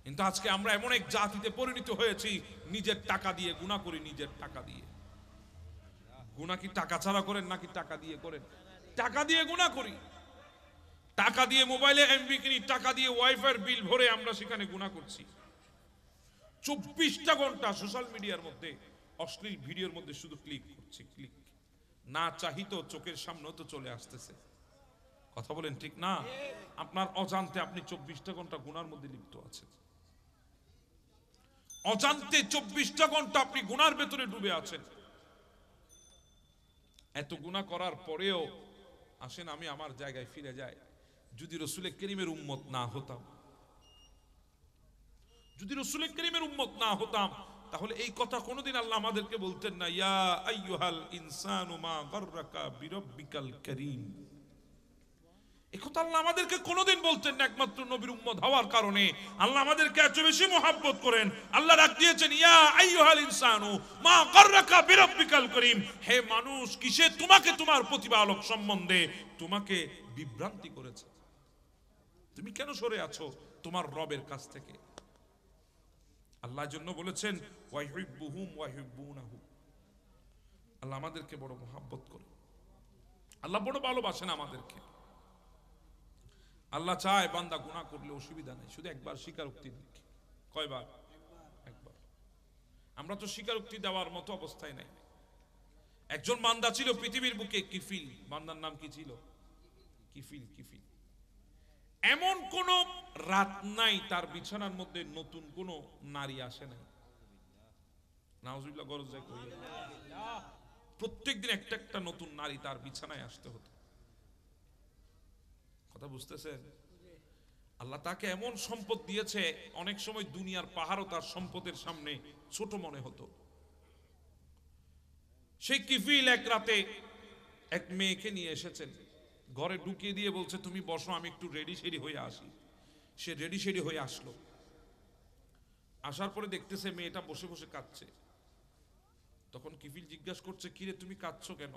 কিন্তু আজকে আমরা এমন এক জাতিতে পরিণত হয়েছি, নিজের টাকা দিয়ে গুনাহ করি, নিজের টাকা দিয়ে। গুনাহ কি টাকা ছাড়া করেন নাকি টাকা দিয়ে করেন? টাকা দিয়ে গুনাহ করি, টাকা দিয়ে মোবাইলে এমবি কিনি, টাকা দিয়ে ওয়াইফাই বিল ভরে আমরা সেখানে গুনাহ করছি। 24টা ঘন্টা সোশ্যাল মিডিয়ার মধ্যে অশ্লীল ভিডিওর মধ্যে শুধু ক্লিক করছি, ক্লিক। না চাহিত চোখের সামনেও তো চলে আসতেছে। কথা বলেন ঠিক না? আপনার অজান্তে আপনি 24টা ঘন্টা গুনার মধ্যে লিপ্ত আছেন। অজান্তে 24টা ঘন্টা আপনি গুনার ভেতরে ডুবে আছেন। এত গুনাহ করার পরেও আসেন আমি আমার জায়গায় ফিরে যাই। যদি রাসূলের কারীমের উম্মত না হতাম, যদি রাসূলের কারীমের উম্মত না হতাম, তাহলে এই কথা কোনোদিন আল্লাহ আমাদেরকে বলতেন না, ইয়া আইয়ুহাল ইনসানু মা গাররাকা বিরাব্বিকাল কারীম। এই কথা আল্লাহ আমাদেরকে কোনোদিন বলতেন না। একমাত্র নবীর উম্মত হওয়ার কারণে আল্লাহ আমাদেরকে এত বেশি মহব্বত করেন। আল্লাহ ডাক দিয়েছেন, ইয়া আইয়ুহাল ইনসানু মা গাররাকা বিরাব্বিকাল কারীম। হে মানুষ, কিসে তোমাকে তোমার প্রতিপালক সম্বন্ধে তোমাকে বিভ্রান্তি করেছে? তুমি কেন সরে আছো তোমার রবের কাছ থেকে? আল্লাহর জন্য বলেছেন, ওয়াহিব্বুহুম ওয়াহিব্বুনাহু। আল্লাহ আমাদেরকে বড় মহব্বত করে, আল্লাহ বড় ভালোবাসেন আমাদেরকে। আল্লাহ চায় বান্দা গুনাহ করলে অসুবিধা নেই, শুধু একবার স্বীকারোক্তি দিক। কয়বার? একবার। আমরা তো স্বীকারোক্তি দেওয়ার মতো অবস্থায় নাই। একজন বান্দা ছিল পৃথিবীর বুকে, কিফিল। বান্দার নাম কি ছিল? কিফিল। কিফিল। এমন কোন রাত নাই তার বিছানার মধ্যে নতুন কোন নারী আসে নাই। নাউজুবিল্লাহ, গরজ যায় কই। প্রত্যেকদিন একটা একটা নতুন নারী তার বিছানায় আসতে হতো। কথা বুঝতেছেন? আল্লাহ তাকে এমন সম্পদ দিয়েছে, অনেক সময় দুনিয়ার পাহাড়ও তার সম্পদের সামনে ছোট মনে হতো। সেই কিফিল এক রাতে এক মেয়েকে নিয়ে এসেছেন, ঘরে ঢুকিয়ে দিয়ে বলছে, তুমি বসো, আমি একটু রেডি সেডি হয়ে আসি। সে রেডি সেডি হয়ে আসলো। আসার পরে দেখতেছে মেয়েটা বসে বসে কাঁদছে। তখন কিফিল জিজ্ঞাসা করছে, কিরে তুমি কাঁদছো কেন?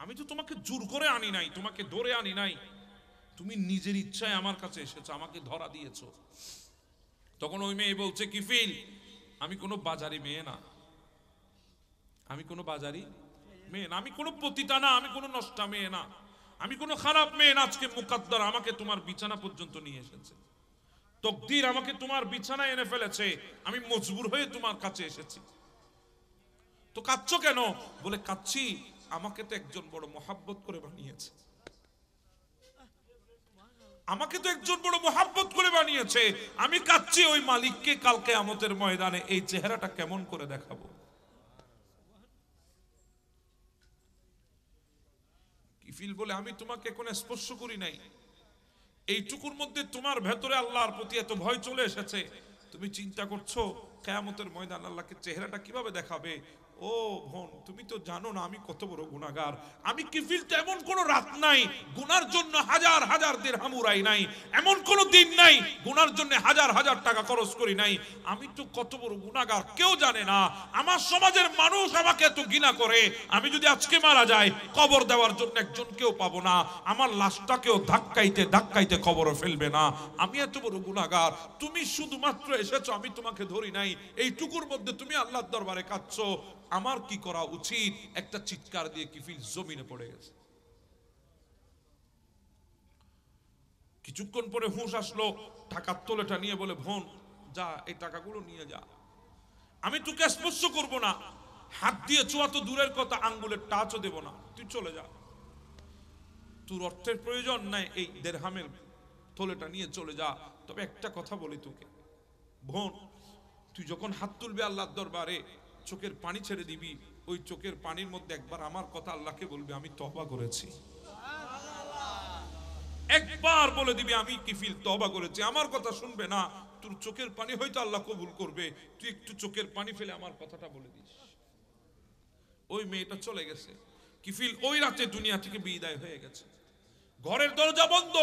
আমি তো তোমাকে জোর করে আনি নাই, তোমাকে ধরে আনি নাই, তুমি নিজের ইচ্ছায় আমার কাছে এসেছো, আমাকে ধরা দিয়েছো। তখন ওই মেয়ে বলছে, কিফিল, আমি কোনো বাজারি মেয়ে না, আমি কোনো বাজারি মেয়ে না, আমি কোনো পতিতা না, আমি কোনো নষ্টা মেয়ে না, আমি কোনো খারাপ মেয়ে না। আজকে মুকাদ্দার আমাকে তোমার বিছানা পর্যন্ত নিয়ে এসেছে, তকদির আমাকে তোমার বিছানায় এনে ফেলেছে, আমি মজবুর হয়ে তোমার কাছে এসেছি। তো কাঁদছো কেন? বলে, কাঁদছি আমাকে তো একজন বড় মহাব্বত করে বানিয়েছে, আমাকে তো একজন বড় মহাব্বত করে বানিয়েছে। আমি কাঁদছি ওই মালিককে কালকে কিয়ামতের ময়দানে এই চেহারাটা কেমন করে দেখাবো। কিফিল বলে, আমি তোমাকে এখন স্পর্শ করি নাই, এইটুকুর মধ্যে তোমার ভেতরে আল্লাহর প্রতি এত ভয় চলে এসেছে, তুমি চিন্তা করছো কিয়ামতের ময়দান আল্লাহকে চেহারাটা কিভাবে দেখাবে। ও বোন, তুমি তো জানো না আমি কত বড় গুনাহগার। আমি কিফিল তো এমন কোন রাত নাই গুনার জন্য হাজার হাজার দিরহাম উড়াই নাই, এমন কোন দিন নাই গুনার জন্য হাজার হাজার টাকা খরচ করি নাই। আমি তো কত বড় গুনাহগার কেউ জানে না। আমার সমাজের মানুষ আমাকে এত ঘৃণা করে, আমি যদি আজকে মারা যাই কবর দেওয়ার জন্য একজন কেউ পাবো না, আমার লাশটাকেও ধাক্কাইতে ধাক্কাইতে কবরে ফেলবে না। আমি এত বড় গুনাহগার। তুমি শুধুমাত্র এসেছো, আমি তোমাকে ধরি নাই, এইটুকুর মধ্যে তুমি আল্লাহর দরবারে কাঁদছো। আমার কি করা উচিত? একটা চিৎকার দিয়ে কিফিল জমিনে পড়ে গেছে। কিছুক্ষণ পরে হুঁশ আসলো, টাকার তোলেটা নিয়ে বলে, বোন যা এই টাকাগুলো নিয়ে যা, আমি তোকে স্পর্শ করব না, হাত দিয়ে ছোঁয়া তো দূরের কথা, আঙ্গুলের টাচও দেব না, তুই চলে যা, তোর অর্থের প্রয়োজন নাই, এই দেড়হামের তোলেটা নিয়ে চলে যা। তবে একটা কথা বলি তোকে, বোন তুই যখন হাত তুলবি আল্লাহর দরবারে, চোখের পানি ছেড়ে দিবি, ওই চোখের পানির মধ্যে একবার আমার কথা আল্লাহকে বলবি, আমি তওবা করেছি। একবার বলে দিবি আমি কিফিল তওবা করেছি। আমার কথা শুনবে না, তোর চোখের পানি হয়তো আল্লাহ কবুল করবে, তুই একটু চোখের পানি ফেলে আমার কথাটা বলে দিস। ওই মেয়েটা চলে গেছে, কিফিল ওই রাতে দুনিয়া থেকে বিদায় হয়ে গেছে। ঘরের দরজা বন্ধ,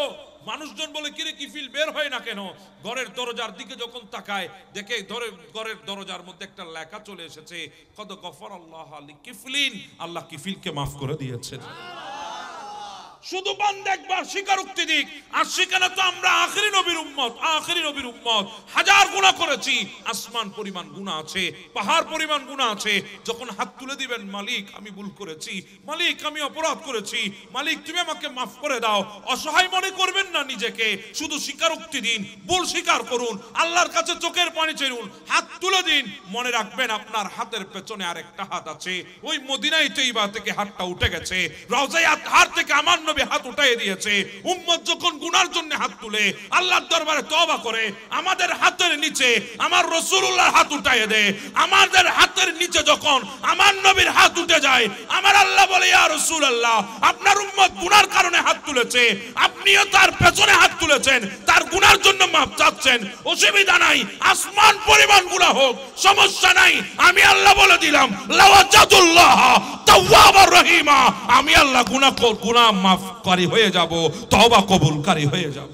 মানুষজন বলে কিরে কিফিল বের হয় না কেন? ঘরের দরজার দিকে যখন তাকায় দেখে ঘরের দরজার মধ্যে একটা লেখা চলে এসেছে, কদ গফারাল্লাহু লিকিফলিন, আল্লাহ কিফিলকে মাফ করে দিয়েছেন। শুধু বান্দা একবার স্বীকারোক্তি দিক। আর সেখানে তো আমরা আখেরি নবীর উম্মত, আখেরি নবীর উম্মত, হাজার গুনাহ করেছি, আসমান পরিমাণ গুনাহ আছে, পাহাড় পরিমাণ গুনাহ আছে। যখন হাত তুলে দিবেন, মালিক আমি ভুল করেছি, মালিক আমি অপরাধ করেছি, মালিক তুমি আমাকে মাফ করে দাও, অসহায় মনে করবেন না নিজেকে, শুধু স্বীকারোক্তি দিন, ভুল স্বীকার করুন, আল্লাহর কাছে চোখের পানি চেরুন, হাত তুলে দিন। মনে রাখবেন আপনার হাতের পেছনে আরেকটা হাত আছে, ওই মদিনায় তৈবা থেকে হাতটা উঠে গেছে, রওজায়ে আতহার থেকে আমার নবী হাত উঠাইয়ে দিয়েছে। উম্মত যখন গুনার জন্য হাত তুলে আল্লাহর দরবারে তওবা করে, আমাদের হাতের নিচে আমার রাসূলুল্লাহর হাত উঠাইয়ে দেয়। আমাদের হাতের নিচে যখন আমার নবীর হাত উঠে যায়, আমার আল্লাহ বলে, ইয়া রাসূলুল্লাহ আপনার উম্মত গুনার কারণে হাত তুলেছে, আপনিও তার পেছনে হাত তুলেছেন, তার গুনার জন্য মাফ চাচ্ছেন, অসুবিধা নাই, আসমান পরিমাণ গুনাহ হোক, সমস্যা নাই, আমি আল্লাহ বলে দিলাম লাওয়াজাদুল্লাহ তাওয়াবার রহিমা, আমি আল্লাহ গুনাহ মাফকারী হয়ে যাব, তওবা কবুলকারী হয়ে যাব।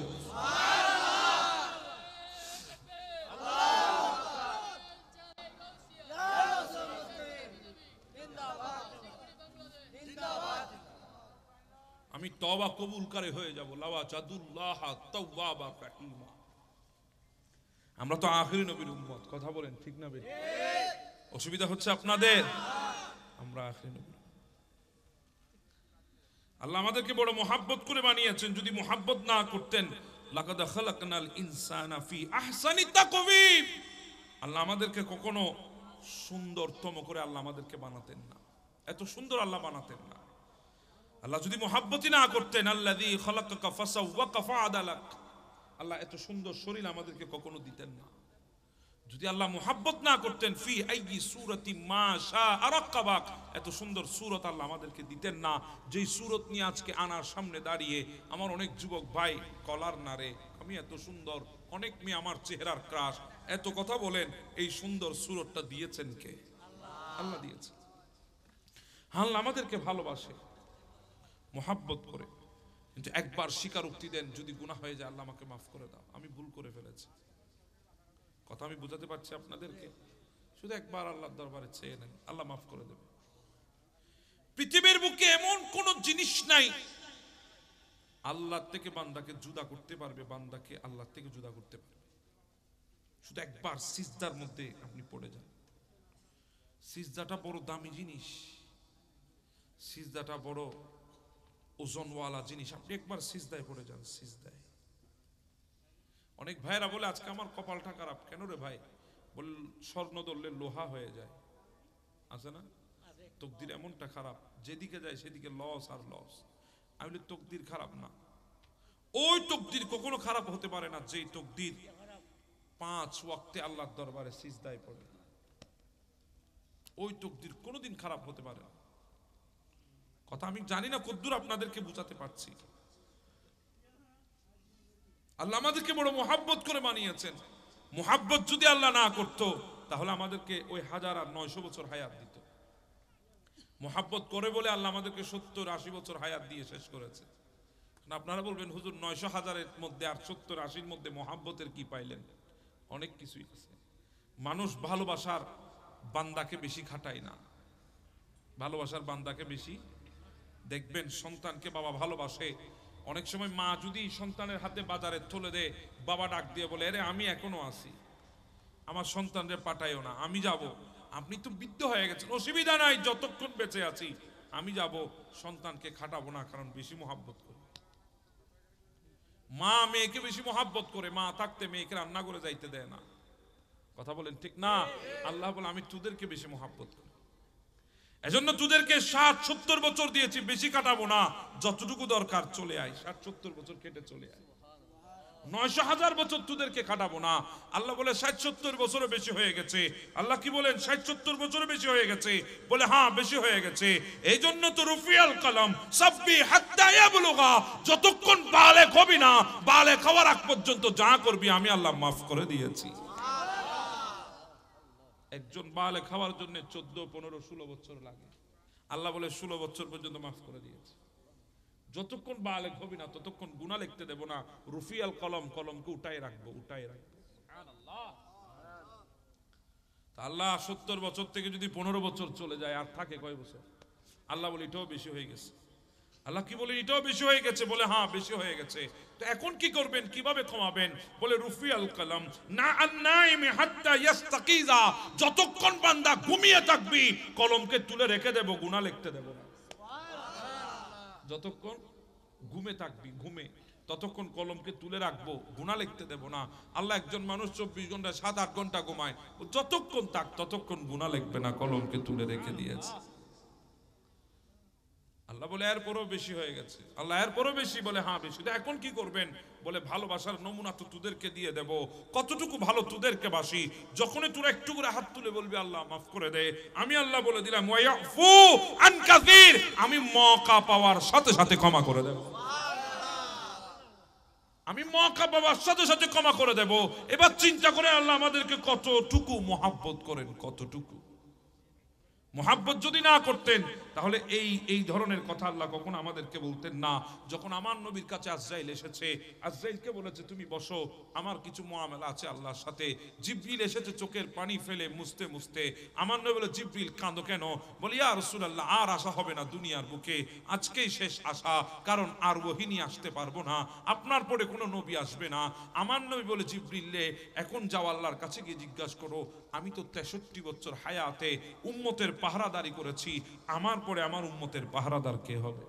আমি তওবা কবুলকারী হয়ে যাব, লাওয়াজাদুল্লাহ তাওয়াবার রহিমা। আমরা তো আখেরি নবীর উম্মত, কথা বলেন ঠিক না বেঠিক? অসুবিধা হচ্ছে আপনাদের? আমরা আখেরি নবী, আল্লাহ আমাদেরকে বড় মোহাব্বত করে বানিয়েছেন। যদি মোহাব্বত না করতেন, লাকাদ খালাকনাল ইনসানা ফি আহসানি তাকওয়িম, আল্লাহ আমাদেরকে কখনো সুন্দরতম করে আল্লাহ আমাদেরকে বানাতেন না, এত সুন্দর আল্লাহ বানাতেন না। আল্লাহ যদি মোহাব্বতই না করতেন, আল্লাযী খালাকাকা ফাসাওয়াকা ফাআদালাক, আল্লাহ এত সুন্দর শরীর আমাদেরকে কখনো দিতেন না। যদি আল্লাহ মোহাব্বত না করতেন, ফি আইয়ি সূরাতি মা শাআ রাক্কাবাক, এত সুন্দর সূরত আল্লাহ আমাদেরকে দিতেন না। যেই সূরত নিয়ে আজকে আনার সামনে দাঁড়িয়ে আমার অনেক যুবক ভাই কলার নারে, আমি এত সুন্দর, অনেক মেয়ে আমার চেহারার ক্রাশ, এত কথা বলেন, এই সুন্দর সূরতটা দিয়েছেন কে? আল্লাহ দিয়েছেন। আল্লাহ আমাদেরকে ভালোবাসে মোহাব্বত করে, কিন্তু একবার স্বীকারোক্তি দেন, যদি গুনাহ হয়ে যায়, আল্লাহ আমাকে মাফ করে দাও, আমি ভুল করে ফেলেছি। কথা আমি বুঝাতে পারছি আপনাদেরকে? শুধু একবার আল্লাহর দরবারে চেয়ে নেন, আল্লাহ মাফ করে দেবে। পৃথিবীর বুকে এমন কোন জিনিস নাই আল্লাহ থেকে বান্দাকে জুদা করতে পারবে, বান্দাকে আল্লাহ থেকে জুদা করতে পারবে। শুধু একবার সিজদার মধ্যে আপনি পড়ে যান। সিজদাটা বড় দামি জিনিস, সিজদাটা বড় ওজনওয়ালা জিনিস। আপনি একবার সিজদায় পড়ে যান, সিজদায়। অনেক ভাইরা বলে আজকে আমার কপালটা খারাপ। কেন রে ভাই? বল স্বর্ণ ধরলে লোহা হয়ে যায়, আছে না? তকদির এমনটা খারাপ, যেদিকে যায় সেদিকে লস আর লস। আমি বলি তকদির খারাপ না, ওই তকদির কখনো খারাপ হতে পারে না যেই তকদির 5 ওয়াক্তে আল্লাহর দরবারে সিজদায় পড়ে। ওই তকদির কোনোদিন খারাপ হতে পারে না। কথা আমি জানি না কদ্দূর আপনাদেরকে বুঝাতে পারছি। আল্লাহ আমাদেরকে বড় মোহাব্বত করে বানিয়েছেন। মোহাব্বত যদি আল্লাহ না করতো, তাহলে আমাদেরকে ওই 1000 আর 900 বছর হায়াত দিত। মোহাব্বত করে বলে আল্লাহ আমাদেরকে 70-80 বছর হায়াত দিয়ে শেষ করেছে। আপনারা বলবেন হুজুর 900,000-এর মধ্যে আর 70-80-র মধ্যে মোহাব্বতের কি পাইলেন? অনেক কিছুই আছে। মানুষ ভালোবাসার বান্দাকে বেশি খাটায় না, ভালোবাসার বান্দাকে বেশি। দেখবেন সন্তানকে বাবা ভালোবাসে, অনেক সময় মা যদি সন্তানের হাতে বাজারে তুলে দেয়, বাবা ডাক দিয়ে বলে আরে আমি এখনো আছি, আমার সন্তানরে পাঠাইও না, আমি যাব। আপনি তো বৃদ্ধ হয়ে গেছেন, অসুবিধা নাই, যতক্ষণ বেঁচে আছি আমি যাব, সন্তানকে খাটাবো না, কারণ বেশি মোহাব্বত করে। মা মেয়েকে বেশি মোহাব্বত করে, মা থাকতে মেয়েকে রান্না করে যাইতে দেয় না। কথা বলেন ঠিক না? আল্লাহ বলে আমি তোদেরকে বেশি মোহাব্বত করি, এজন্য তোদেরকে 60-70 বছর দিয়েছি, বেশি কাটাবো না, যতটুকু দরকার চলে আয়, 60-70 বছর কেটে চলে আয়, 900,000 বছর তোদেরকে কাটাবো না। আল্লাহ বলে 60-70 বছরও বেশি হয়ে গেছে। আল্লাহ কি বলেন? 60-70 বছরও বেশি হয়ে গেছে। বলে হ্যাঁ বেশি হয়ে গেছে, এই জন্য তো রুফিয়াল কালাম সাব্বি হাত্তা ইয়াবলুগা, যতক্ষণ বালেগ হবি না, বালেগ হওয়ার আগ পর্যন্ত যা করবি আমি আল্লাহ মাফ করে দিয়েছি। একজন বালেগ হওয়ার জন্য 14, 15, 16 বছর লাগে, আল্লাহ বলে 16 বছর পর্যন্ত মাফ করে দিয়েছে। যতক্ষণ বালেগ হবি না ততক্ষণ গুনাহ লিখতে দেব না, রুফিয়াল কলম, কলমকে উঠাই রাখবো, উঠাই রাখবো। আল্লাহ 70 বছর থেকে যদি 15 বছর চলে যায়, আর থাকে কয় বছর? আল্লাহ বলে এটাও বেশি হয়ে গেছে। আল্লাহ কি বলে? এটাও বেশি হয়ে গেছে। বলে হ্যাঁ বেশি হয়ে গেছে। তো এখন কি করবেন, কিভাবে কমাবেন? বলে রুফিয়াল কলম না আন-নাইমি হাত্তা ইয়াস্তাকিজা, যতক্ষণ বান্দা ঘুমিয়ে থাকবি কলমকে তুলে রেখে দেব, গুনাহ লিখতে দেব না। যতক্ষণ ঘুমে থাকবি, ঘুমে, ততক্ষণ কলমকে তুলে রাখবো, গুনাহ লিখতে দেব না। আল্লাহ একজন মানুষ 24 ঘন্টা 7-8 ঘন্টা ঘুমায়, যতক্ষণ থাক ততক্ষণ গুনাহ লিখবে না, কলমকে তুলে রেখে দিয়েছে। আল্লাহ বলে এরপরও বেশি হয়ে গেছে। আল্লাহ এরপরও বেশি? বলে হ্যাঁ বেশি। তো এখন কি করবেন? বলে ভালোবাসার নমুনা তো তোদেরকে দিয়ে দেব, কতটুকু ভালো তোদেরকে বাসি। যখনই তোরা একটু করে হাত তুলে বলবি আল্লাহ মাফ করে দে, আমি আল্লাহ বলে দিলাম ওয়ায়াফু আন কাসীর, আমি মওকা পাওয়ার সাথে সাথে ক্ষমা করে দেব। আমি মওকা পাওয়ার সাথে সাথে ক্ষমা করে দেব। এবার চিন্তা করে আল্লাহ আমাদেরকে কতটুকু মোহাব্বত করেন, কতটুকু। মোহাব্বত যদি না করতেন তাহলে এই ধরনের কথা আল্লাহ কখনো আমাদেরকে বলতেন না। যখন আমার নবীর কাছে আজরাইল এসেছে, আজরাইলকে বলেছে তুমি বসো, আমার কিছু মুআমালা আছে আল্লাহর সাথে। জিবরিল এসেছে চোখের পানি ফেলে মুছতে মুছতে। আমার নবী বলে জিবরিল কাঁদো কেন? বলে ইয়া রাসূলুল্লাহ আর আশা হবে না দুনিয়ার বুকে, আজকেই শেষ আশা, কারণ আর ওহী নিয়ে আসতে পারবো না, আপনার পরে কোনো নবী আসবে না। আমার নবী বলে জিবরিলে এখন যাও আল্লাহর কাছে গিয়ে জিজ্ঞাসা করো, আমি তো 63 বছর হায়াতে উম্মতের পাহারাদারি করেছি, আমার পরে আমার উম্মতের পাহারাদার কে হবে?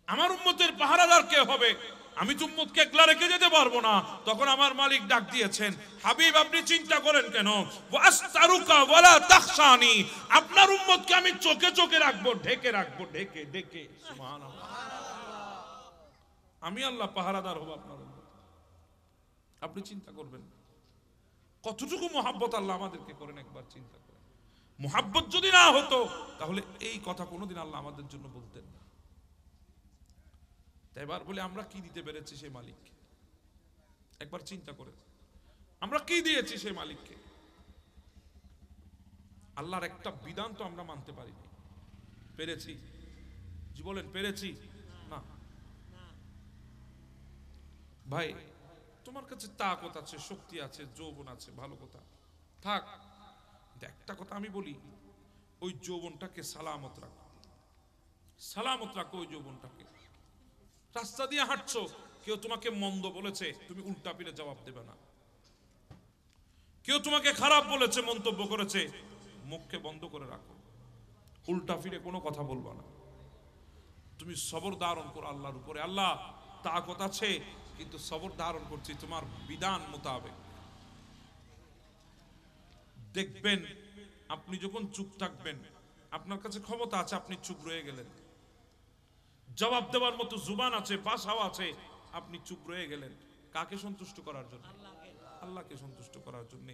আমার উম্মতের পাহারাদার কে হবে? আমি তো উম্মতকে একলা রেখে যেতে পারবো না। তখন আমার মালিক ডাক দিয়েছেন, হাবিব আপনি চিন্তা করেন কেন? ওয়াস্তারুকা ওয়ালা তাখশানি, আপনার উম্মতকে আমি চোখে চোখে রাখবো, ঢেকে রাখবো, ঢেকে ঢেকে। সুবহানাল্লাহ, আমি আল্লাহ পাহারাদার হব আপনার উম্মত। আপনি চিন্তা করবেন কতটুকু মোহাব্বত আল্লাহ আমাদেরকে করেন, একবার চিন্তা করেন। মোহাব্বত যদি না হতো তাহলে এই কথা কোনোদিন আল্লাহ আমাদের জন্য বলতেন না। তাই এবার বলে আমরা কি দিতে পেরেছি সেই মালিককে, একবার চিন্তা করে আমরা কি দিয়েছি সেই মালিককে। আল্লাহর একটা বিধান তো আমরা মানতে পারিনি, পেরেছি? জি বলেন, পেরেছি? না ভাই, তোমার কাছে তাকত আছে, শক্তি আছে, যৌবন আছে, ভালো কথা, থাক। একটা কথা আমি বলি, ওই যৌবনটাকে সালামত রাখো, সালামত রাখো ওই যৌবনটাকে। রাস্তা দিয়ে হাঁটছো, কেউ তোমাকে মন্দ বলেছে, তুমি উল্টা পিঠে জবাব দেবে না। কেউ তোমাকে খারাপ বলেছে, মন্তব্য করেছে, মুখকে বন্ধ করে রাখো, উল্টা ফিরে কোনো কথা বলবা না। তুমি সবর ধারণ করো আল্লাহর উপরে। আল্লাহ তাকত আছে, কিন্তু সবর ধারণ করছি তোমার বিধান মোতাবেক। দেখবেন আপনি যখন চুপ থাকবেন, আপনার কাছে ক্ষমতা আছে, আপনি চুপ রয়ে গেলেন, জবাব দেওয়ার মতো জুবান আছে, ভাষাও আছে, আপনি চুপ রয়ে গেলেন। কাকে সন্তুষ্ট করার জন্য? আল্লাহকে সন্তুষ্ট করার জন্য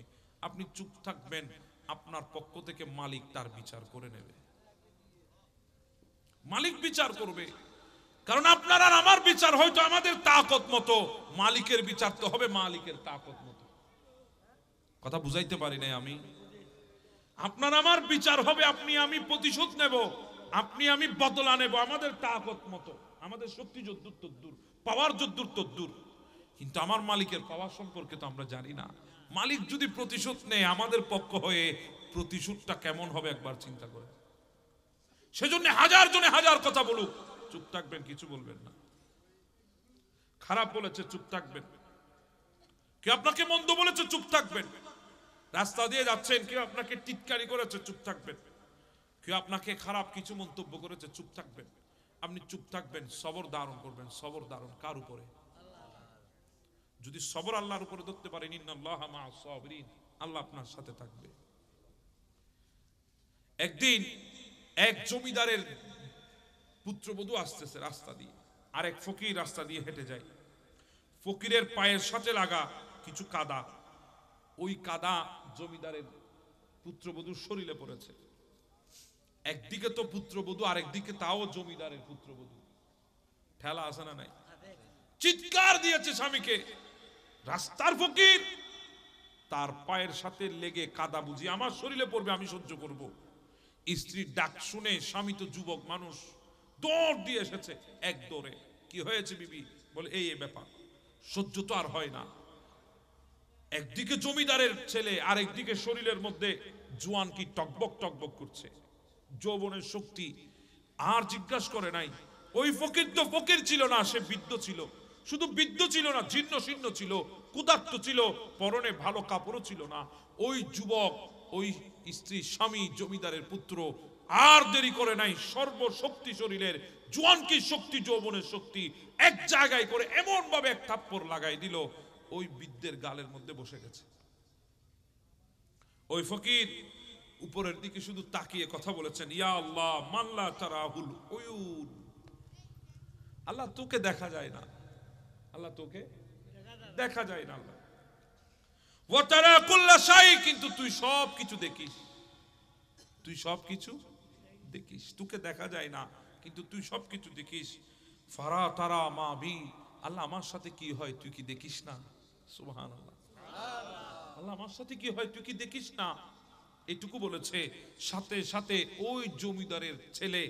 আপনি চুপ থাকবেন। আপনার পক্ষ থেকে মালিক তার বিচার করে নেবে, মালিক বিচার করবে। কারণ আপনার আর আমার বিচার হয়তো আমাদের তাকত মতো, মালিকের বিচার তো হবে মালিকের তাকত মতো। কথা বুঝাইতে পারি নাই আমি? আপনার আমার বিচার হবে, আপনি আমি প্রতিশোধ নেব, আপনি আমি বদলা নেব আমাদের তাকত মতো, আমাদের শক্তি যদ্দূর তদ্দূর, পাওয়ার যদ্দূর তদ্দূর। কিন্তু আমার মালিকের পাওয়ার সম্পর্কে তো আমরা জানি না। মালিক যদি প্রতিশোধ নেয় আমাদের পক্ষ হয়ে, প্রতিশোধটা কেমন হবে একবার চিন্তা করে। সেজন্য হাজার জনে হাজার কথা বলুক, চুপ থাকবেন, কিছু বলবেন না। খারাপ বলেছে চুপ থাকবেন, কেউ আপনাকে মন্দ বলেছে চুপ থাকবেন। রাস্তা দিয়ে যাচ্ছেন, কেউ আপনাকে টিটকারি করেছে চুপ থাকবেন, কেউ আপনাকে খারাপ কিছু মন্তব্য করেছে চুপ থাকবেন। আপনি চুপ থাকবেন, সবর ধারণ করবেন। সবর ধারণ কার উপরে? যদি সবর আল্লাহর উপরে ধরতে পারেন, ইন্নাল্লাহা মা'আস সাবিরিন, আল্লাহ আপনার সাথে থাকবে। একদিন এক জমিদারের পুত্রবধূ আসতেছে রাস্তা দিয়ে, আর এক ফকির রাস্তা দিয়ে হেঁটে যায়। ফকিরের পায়ের সাথে লাগা কিছু কাদা, ওই কাদা জমিদারের পুত্রবধূর শরীরে পড়েছে। একদিকে তো পুত্রবধূ, আরেকদিকে তাও জমিদারের পুত্রবধূ। ঠেলা আছে না নাই? চিৎকার দিয়েছে স্বামীকে, রাস্তার ফকির, তার পায়ের সাথে লেগে কাদা বুঝি আমার শরীরে পড়বে, আমি সহ্য করব। স্ত্রীর ডাক শুনে স্বামী তো যুবক মানুষ, দৌড় দিয়ে এসেছে এক দৌড়ে। কি হয়েছে বিবি? বলে এই ব্যাপার, সহ্য তো আর হয় না। একদিকে জমিদারের ছেলে, আর একদিকে শরীরের মধ্যে জোয়ান কি টকবক টকবক করছে, যৌবনের শক্তি। আর জিজ্ঞাসা করে নাই। ওই ফকির তো ফকির ছিল না, সে বৃদ্ধ ছিল। শুধু বৃদ্ধ ছিল না, জীর্ণ শীর্ণ ছিল, ক্ষুধার্ত ছিল, পরনে ভালো কাপড়ও ছিল না। ওই যুবক, ওই স্ত্রী, স্বামী জমিদারের পুত্র আর দেরি করে নাই, সর্বশক্তি শরীরের জোয়ান কি শক্তি, যৌবনের শক্তি এক জায়গায় করে এমন ভাবে এক থাপ্পড় লাগাই দিল, ওই বৃদ্ধের গালের মধ্যে বসে গেছে। ওই ফকির উপরের দিকে শুধু তাকিয়ে কথা বলেছেন, ইয়া আল্লাহ মাল্লা তারাহুল উয়ুন, আল্লাহ তোকে দেখা যায় না, আল্লাহ তোকে দেখা যায় না। আল্লাহ ওয়া তারা কুল্লা শাই, কিন্তু তুই সব কিছু দেখিস, তুই সব কিছু দেখিস। তোকে দেখা যায় না কিন্তু তুই সব কিছু দেখিস। ফারা তারা মা বি, আল্লাহ আমার সাথে কি হয় তুই কি দেখিস না? সুবহানাল্লাহ, আল্লাহ আমার সাথে কি হয় তুই কি দেখিস না? এটুকু বলেছে, সাথে সাথে ওই জমিদারের ছেলে,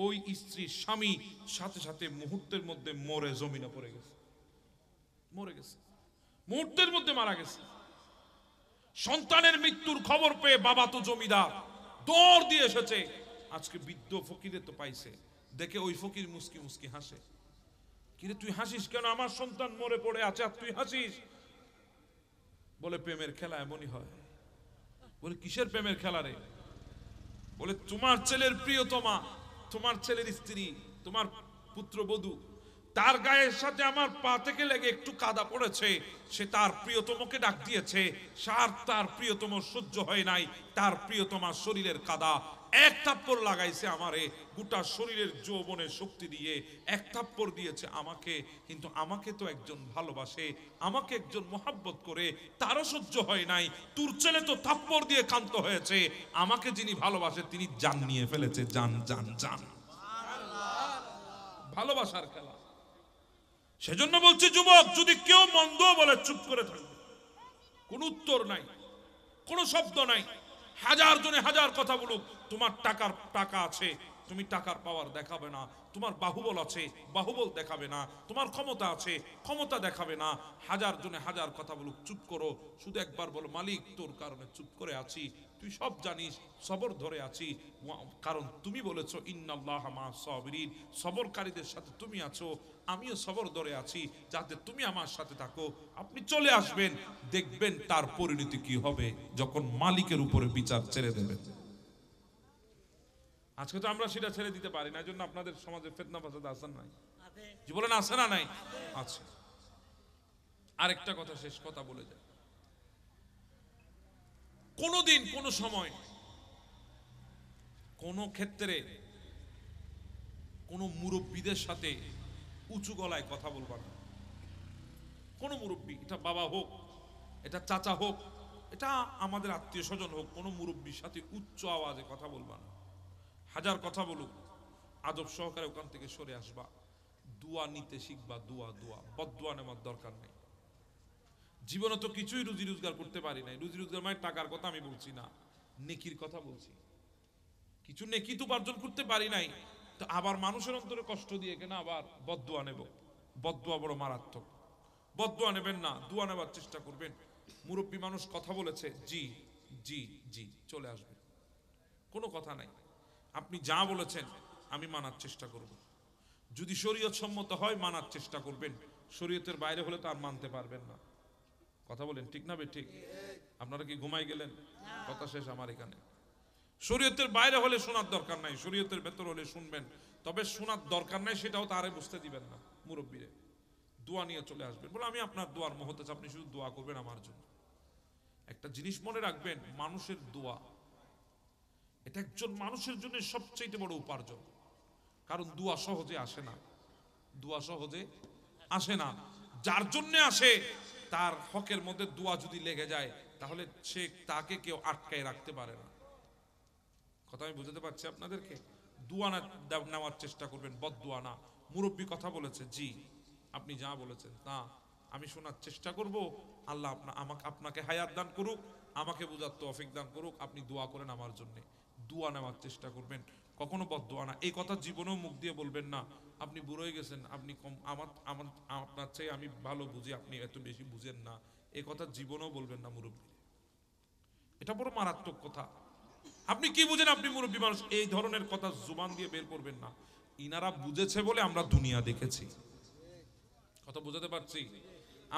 ওই স্ত্রীর স্বামী সাথে সাথে মুহূর্তের মধ্যে মরে জমিনে পড়ে গেছে, মরে গেছে, মুহূর্তের মধ্যে মারা গেছে। সন্তানের মৃত্যুর খবর পেয়ে বাবা তো জমিদার, দৌড় দিয়ে এসেছে। আজকে বৃদ্ধ ফকিরে তো পাইছে, দেখে ওই ফকির মুস্কি মুস্কি হাসে। কিরে তুই হাসিস কেন? আমার সন্তান মরে পড়ে আছে আর তুই হাসিস? বলে প্রেমের খেলা এমনই হয়। বলে কিসের প্রেমের খেলা রে? বলে তোমার ছেলের প্রিয়তমা, তোমার ছেলের স্ত্রী, তোমার পুত্রবধূ, তার গায়ের সাথে আমার পা থেকে লেগে একটু কাদা পড়েছে, সে তার প্রিয়তমকে ডাক দিয়েছে, তার প্রিয়তম সহ্য হয় নাই, তার প্রিয়তমার শরীরের কাদা এক থাপ্পড় লাগাইছে আমারে, গোটা শরীরের যৌবনের শক্তি দিয়ে এক থাপ্পড় দিয়েছে আমাকে। কিন্তু আমাকে তো একজন ভালোবাসে, আমাকে একজন মোহাব্বত করে, তারও সহ্য হয় নাই। তোর ছেলে তো থাপ্পড় দিয়ে ক্ষান্ত হয়েছে, আমাকে যিনি ভালোবাসে তিনি জান নিয়ে ফেলেছে, জান জান জান। ভালোবাসার খেলা। সেজন্য বলছি যুবক, যদি কেউ মন্দ বলে চুপ করে থাকবে, কোন উত্তর নাই, কোন শব্দ নাই। হাজার জনে হাজার কথা বলুক, তোমার টাকা আছে, তুমি টাকার পাওয়ার দেখাবে না। তোমার বাহুবল আছে, বাহুবল দেখাবে না। তোমার ক্ষমতা আছে, ক্ষমতা দেখাবে না। হাজার জনে হাজার কথা বলুক, চুপ করো। শুধু একবার বলো, মালিক তোর কারণে চুপ করে আছি, তুই সব জানিস, সবর ধরে আছি, কারণ তুমি বলেছো ইন্নাল্লাহা মা'আস সাবিরিন, সবরকারীদের সাথে তুমি আছো, আমিও সবর ধরে আছি, যাতে তুমি আমার সাথে থাকো। আপনি চলে আসবেন, দেখবেন তার পরিণতি কি হবে যখন মালিকের উপরে বিচার ছেড়ে দেবেন। আজকে তো আমরা সেটা ছেড়ে দিতে পারি না, জন্য আপনাদের সমাজে ফিতনা ফাসাদ আছে নাই? জি বলেন, আছে না নাই? আছে। আরেকটা কথা, শেষ কথা বলে যায়, কোনদিন কোন সময় কোন ক্ষেত্রে কোন মুরব্বীদের সাথে উঁচু গলায় কথা বলবা না। কোন মুরব্বী, এটা বাবা হোক, এটা চাচা হোক, এটা আমাদের আত্মীয় স্বজন হোক, কোন মুরব্বীর সাথে উচ্চ আওয়াজে কথা বলবা না। হাজার কথা বলুক, আদব সহকারে ওখান থেকে সরে আসবা। দোয়া নিতে শিখবা, দোয়া, দোয়া, বদদোয়া নেওয়ার দরকার নেই। জীবনে তো কিছুই রুজি রোজগার করতে পারি নাই। রুজি রোজগার মানে টাকার কথা আমি বলছি না, নেকির কথা বলছি, কিছু নেকি তো উপার্জন করতে পারি নাই, তো আবার মানুষের অন্তরে কষ্ট দিয়ে কেন আবার বদদুয়া নেব? বদদুয়া বড় মারাত্মক। বদদুয়া নেবেন না, দোয়া নেবার চেষ্টা করবেন। মুরব্বী মানুষ কথা বলেছে, জি জি জি চলে আসবে, কোনো কথা নাই। আপনি যা বলেছেন আমি মানার চেষ্টা করব। যদি শরীয়ত সম্মত হয় মানার চেষ্টা করবেন, শরীয়তের বাইরে হলে তো আর মানতে পারবেন না। কথা বলেন ঠিক না ঠিক? আপনারা কি ঘুমাই গেলেন? কথা শেষ আমার এখানে। শরীয়তের বাইরে হলে শোনার দরকার নাই, শরীয়তের ভেতর হলে শুনবেন, তবে শোনার দরকার নাই সেটাও তারে বুঝতে দিবেন না। মুরব্বীরে দোয়া নিয়ে চলে আসবেন, বলে আমি আপনার দোয়ার মহতাজ, আপনি শুধু দোয়া করবেন আমার জন্য। একটা জিনিস মনে রাখবেন, মানুষের দোয়া এটা একজন মানুষের জন্য সবচেয়ে বড় উপার্জন। কারণ দোয়া সহজে আসে না, দোয়া সহজে আসে না। যার জন্য আসে তার হকের মধ্যে দোয়া যদি লেগে যায় তাহলে সে তাকে কেউ আটকায় রাখতে পারে না। কথা আমি বুঝাতে পারছি আপনাদেরকে? দোয়া নেওয়ার চেষ্টা করবেন, বদদোয়া না। মুরব্বী কথা বলেছে, জি আপনি যা বলেছেন তা আমি শোনার চেষ্টা করব। আল্লাহ আপনাকে হায়াত দান করুক, আমাকে বুঝার তৌফিক দান করুক। আপনি দোয়া করেন আমার জন্য, দোয়া নেওয়ার চেষ্টা করবেন, কখনো বদদোয়া না। এই কথা জীবনেও মুখ দিয়ে বলবেন না, আপনি বুড়ো হয়ে গেছেন, আপনি কম, আপনার চেয়ে আমি ভালো বুঝি, আপনি এত বেশি বুঝেন না, এই কথা জীবনেও বলবেন না মুরব্বী। এটা বড় মারাত্মক কথা। আপনি কি বুঝেন, আপনি মুরব্বী মানুষ, এই ধরনের কথা জুবান দিয়ে বের করবেন না। ইনারা বুঝেছে বলে আমরা দুনিয়া দেখেছি। কথা বুঝাতে পারছি?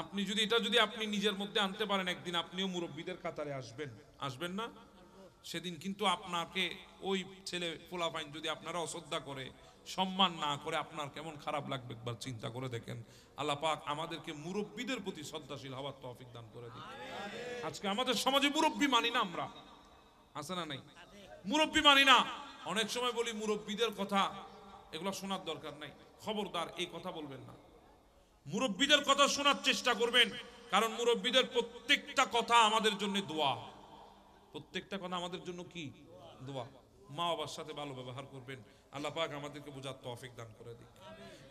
আপনি যদি এটা আপনি নিজের মধ্যে আনতে পারেন, একদিন আপনিও মুরব্বীদের কাতারে আসবেন, আসবেন না? সেদিন কিন্তু আপনাকে ওই ছেলে পোলাপাইন যদি আপনারা অশ্রদ্ধা করে, সম্মান না করে, আপনার কেমন খারাপ লাগবে একবার চিন্তা করে দেখেন। আল্লাহ পাক আমাদেরকে মুরব্বীদের প্রতি শ্রদ্ধাশীল হওয়ার তৌফিক দান করে দিন। আজকে আমাদের সমাজে মুরব্বী মানি না আমরা, আছে না নাই? মুরব্বী মানি না। অনেক সময় বলি মুরব্বীদের কথা এগুলো শোনার দরকার নাই, খবরদার এই কথা বলবেন না। মুরব্বীদের কথা শোনার চেষ্টা করবেন, কারণ মুরব্বীদের প্রত্যেকটা কথা আমাদের জন্য দোয়া। প্রত্যেকটা কথা আমাদের জন্য কি? দোয়া। মা বাবার সাথে ভালো ব্যবহার করবেন, আল্লাহ পাক আমাদেরকে বোঝার তৌফিক দান করে দিন।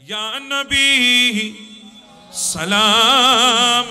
ইয়া নবী সালাম।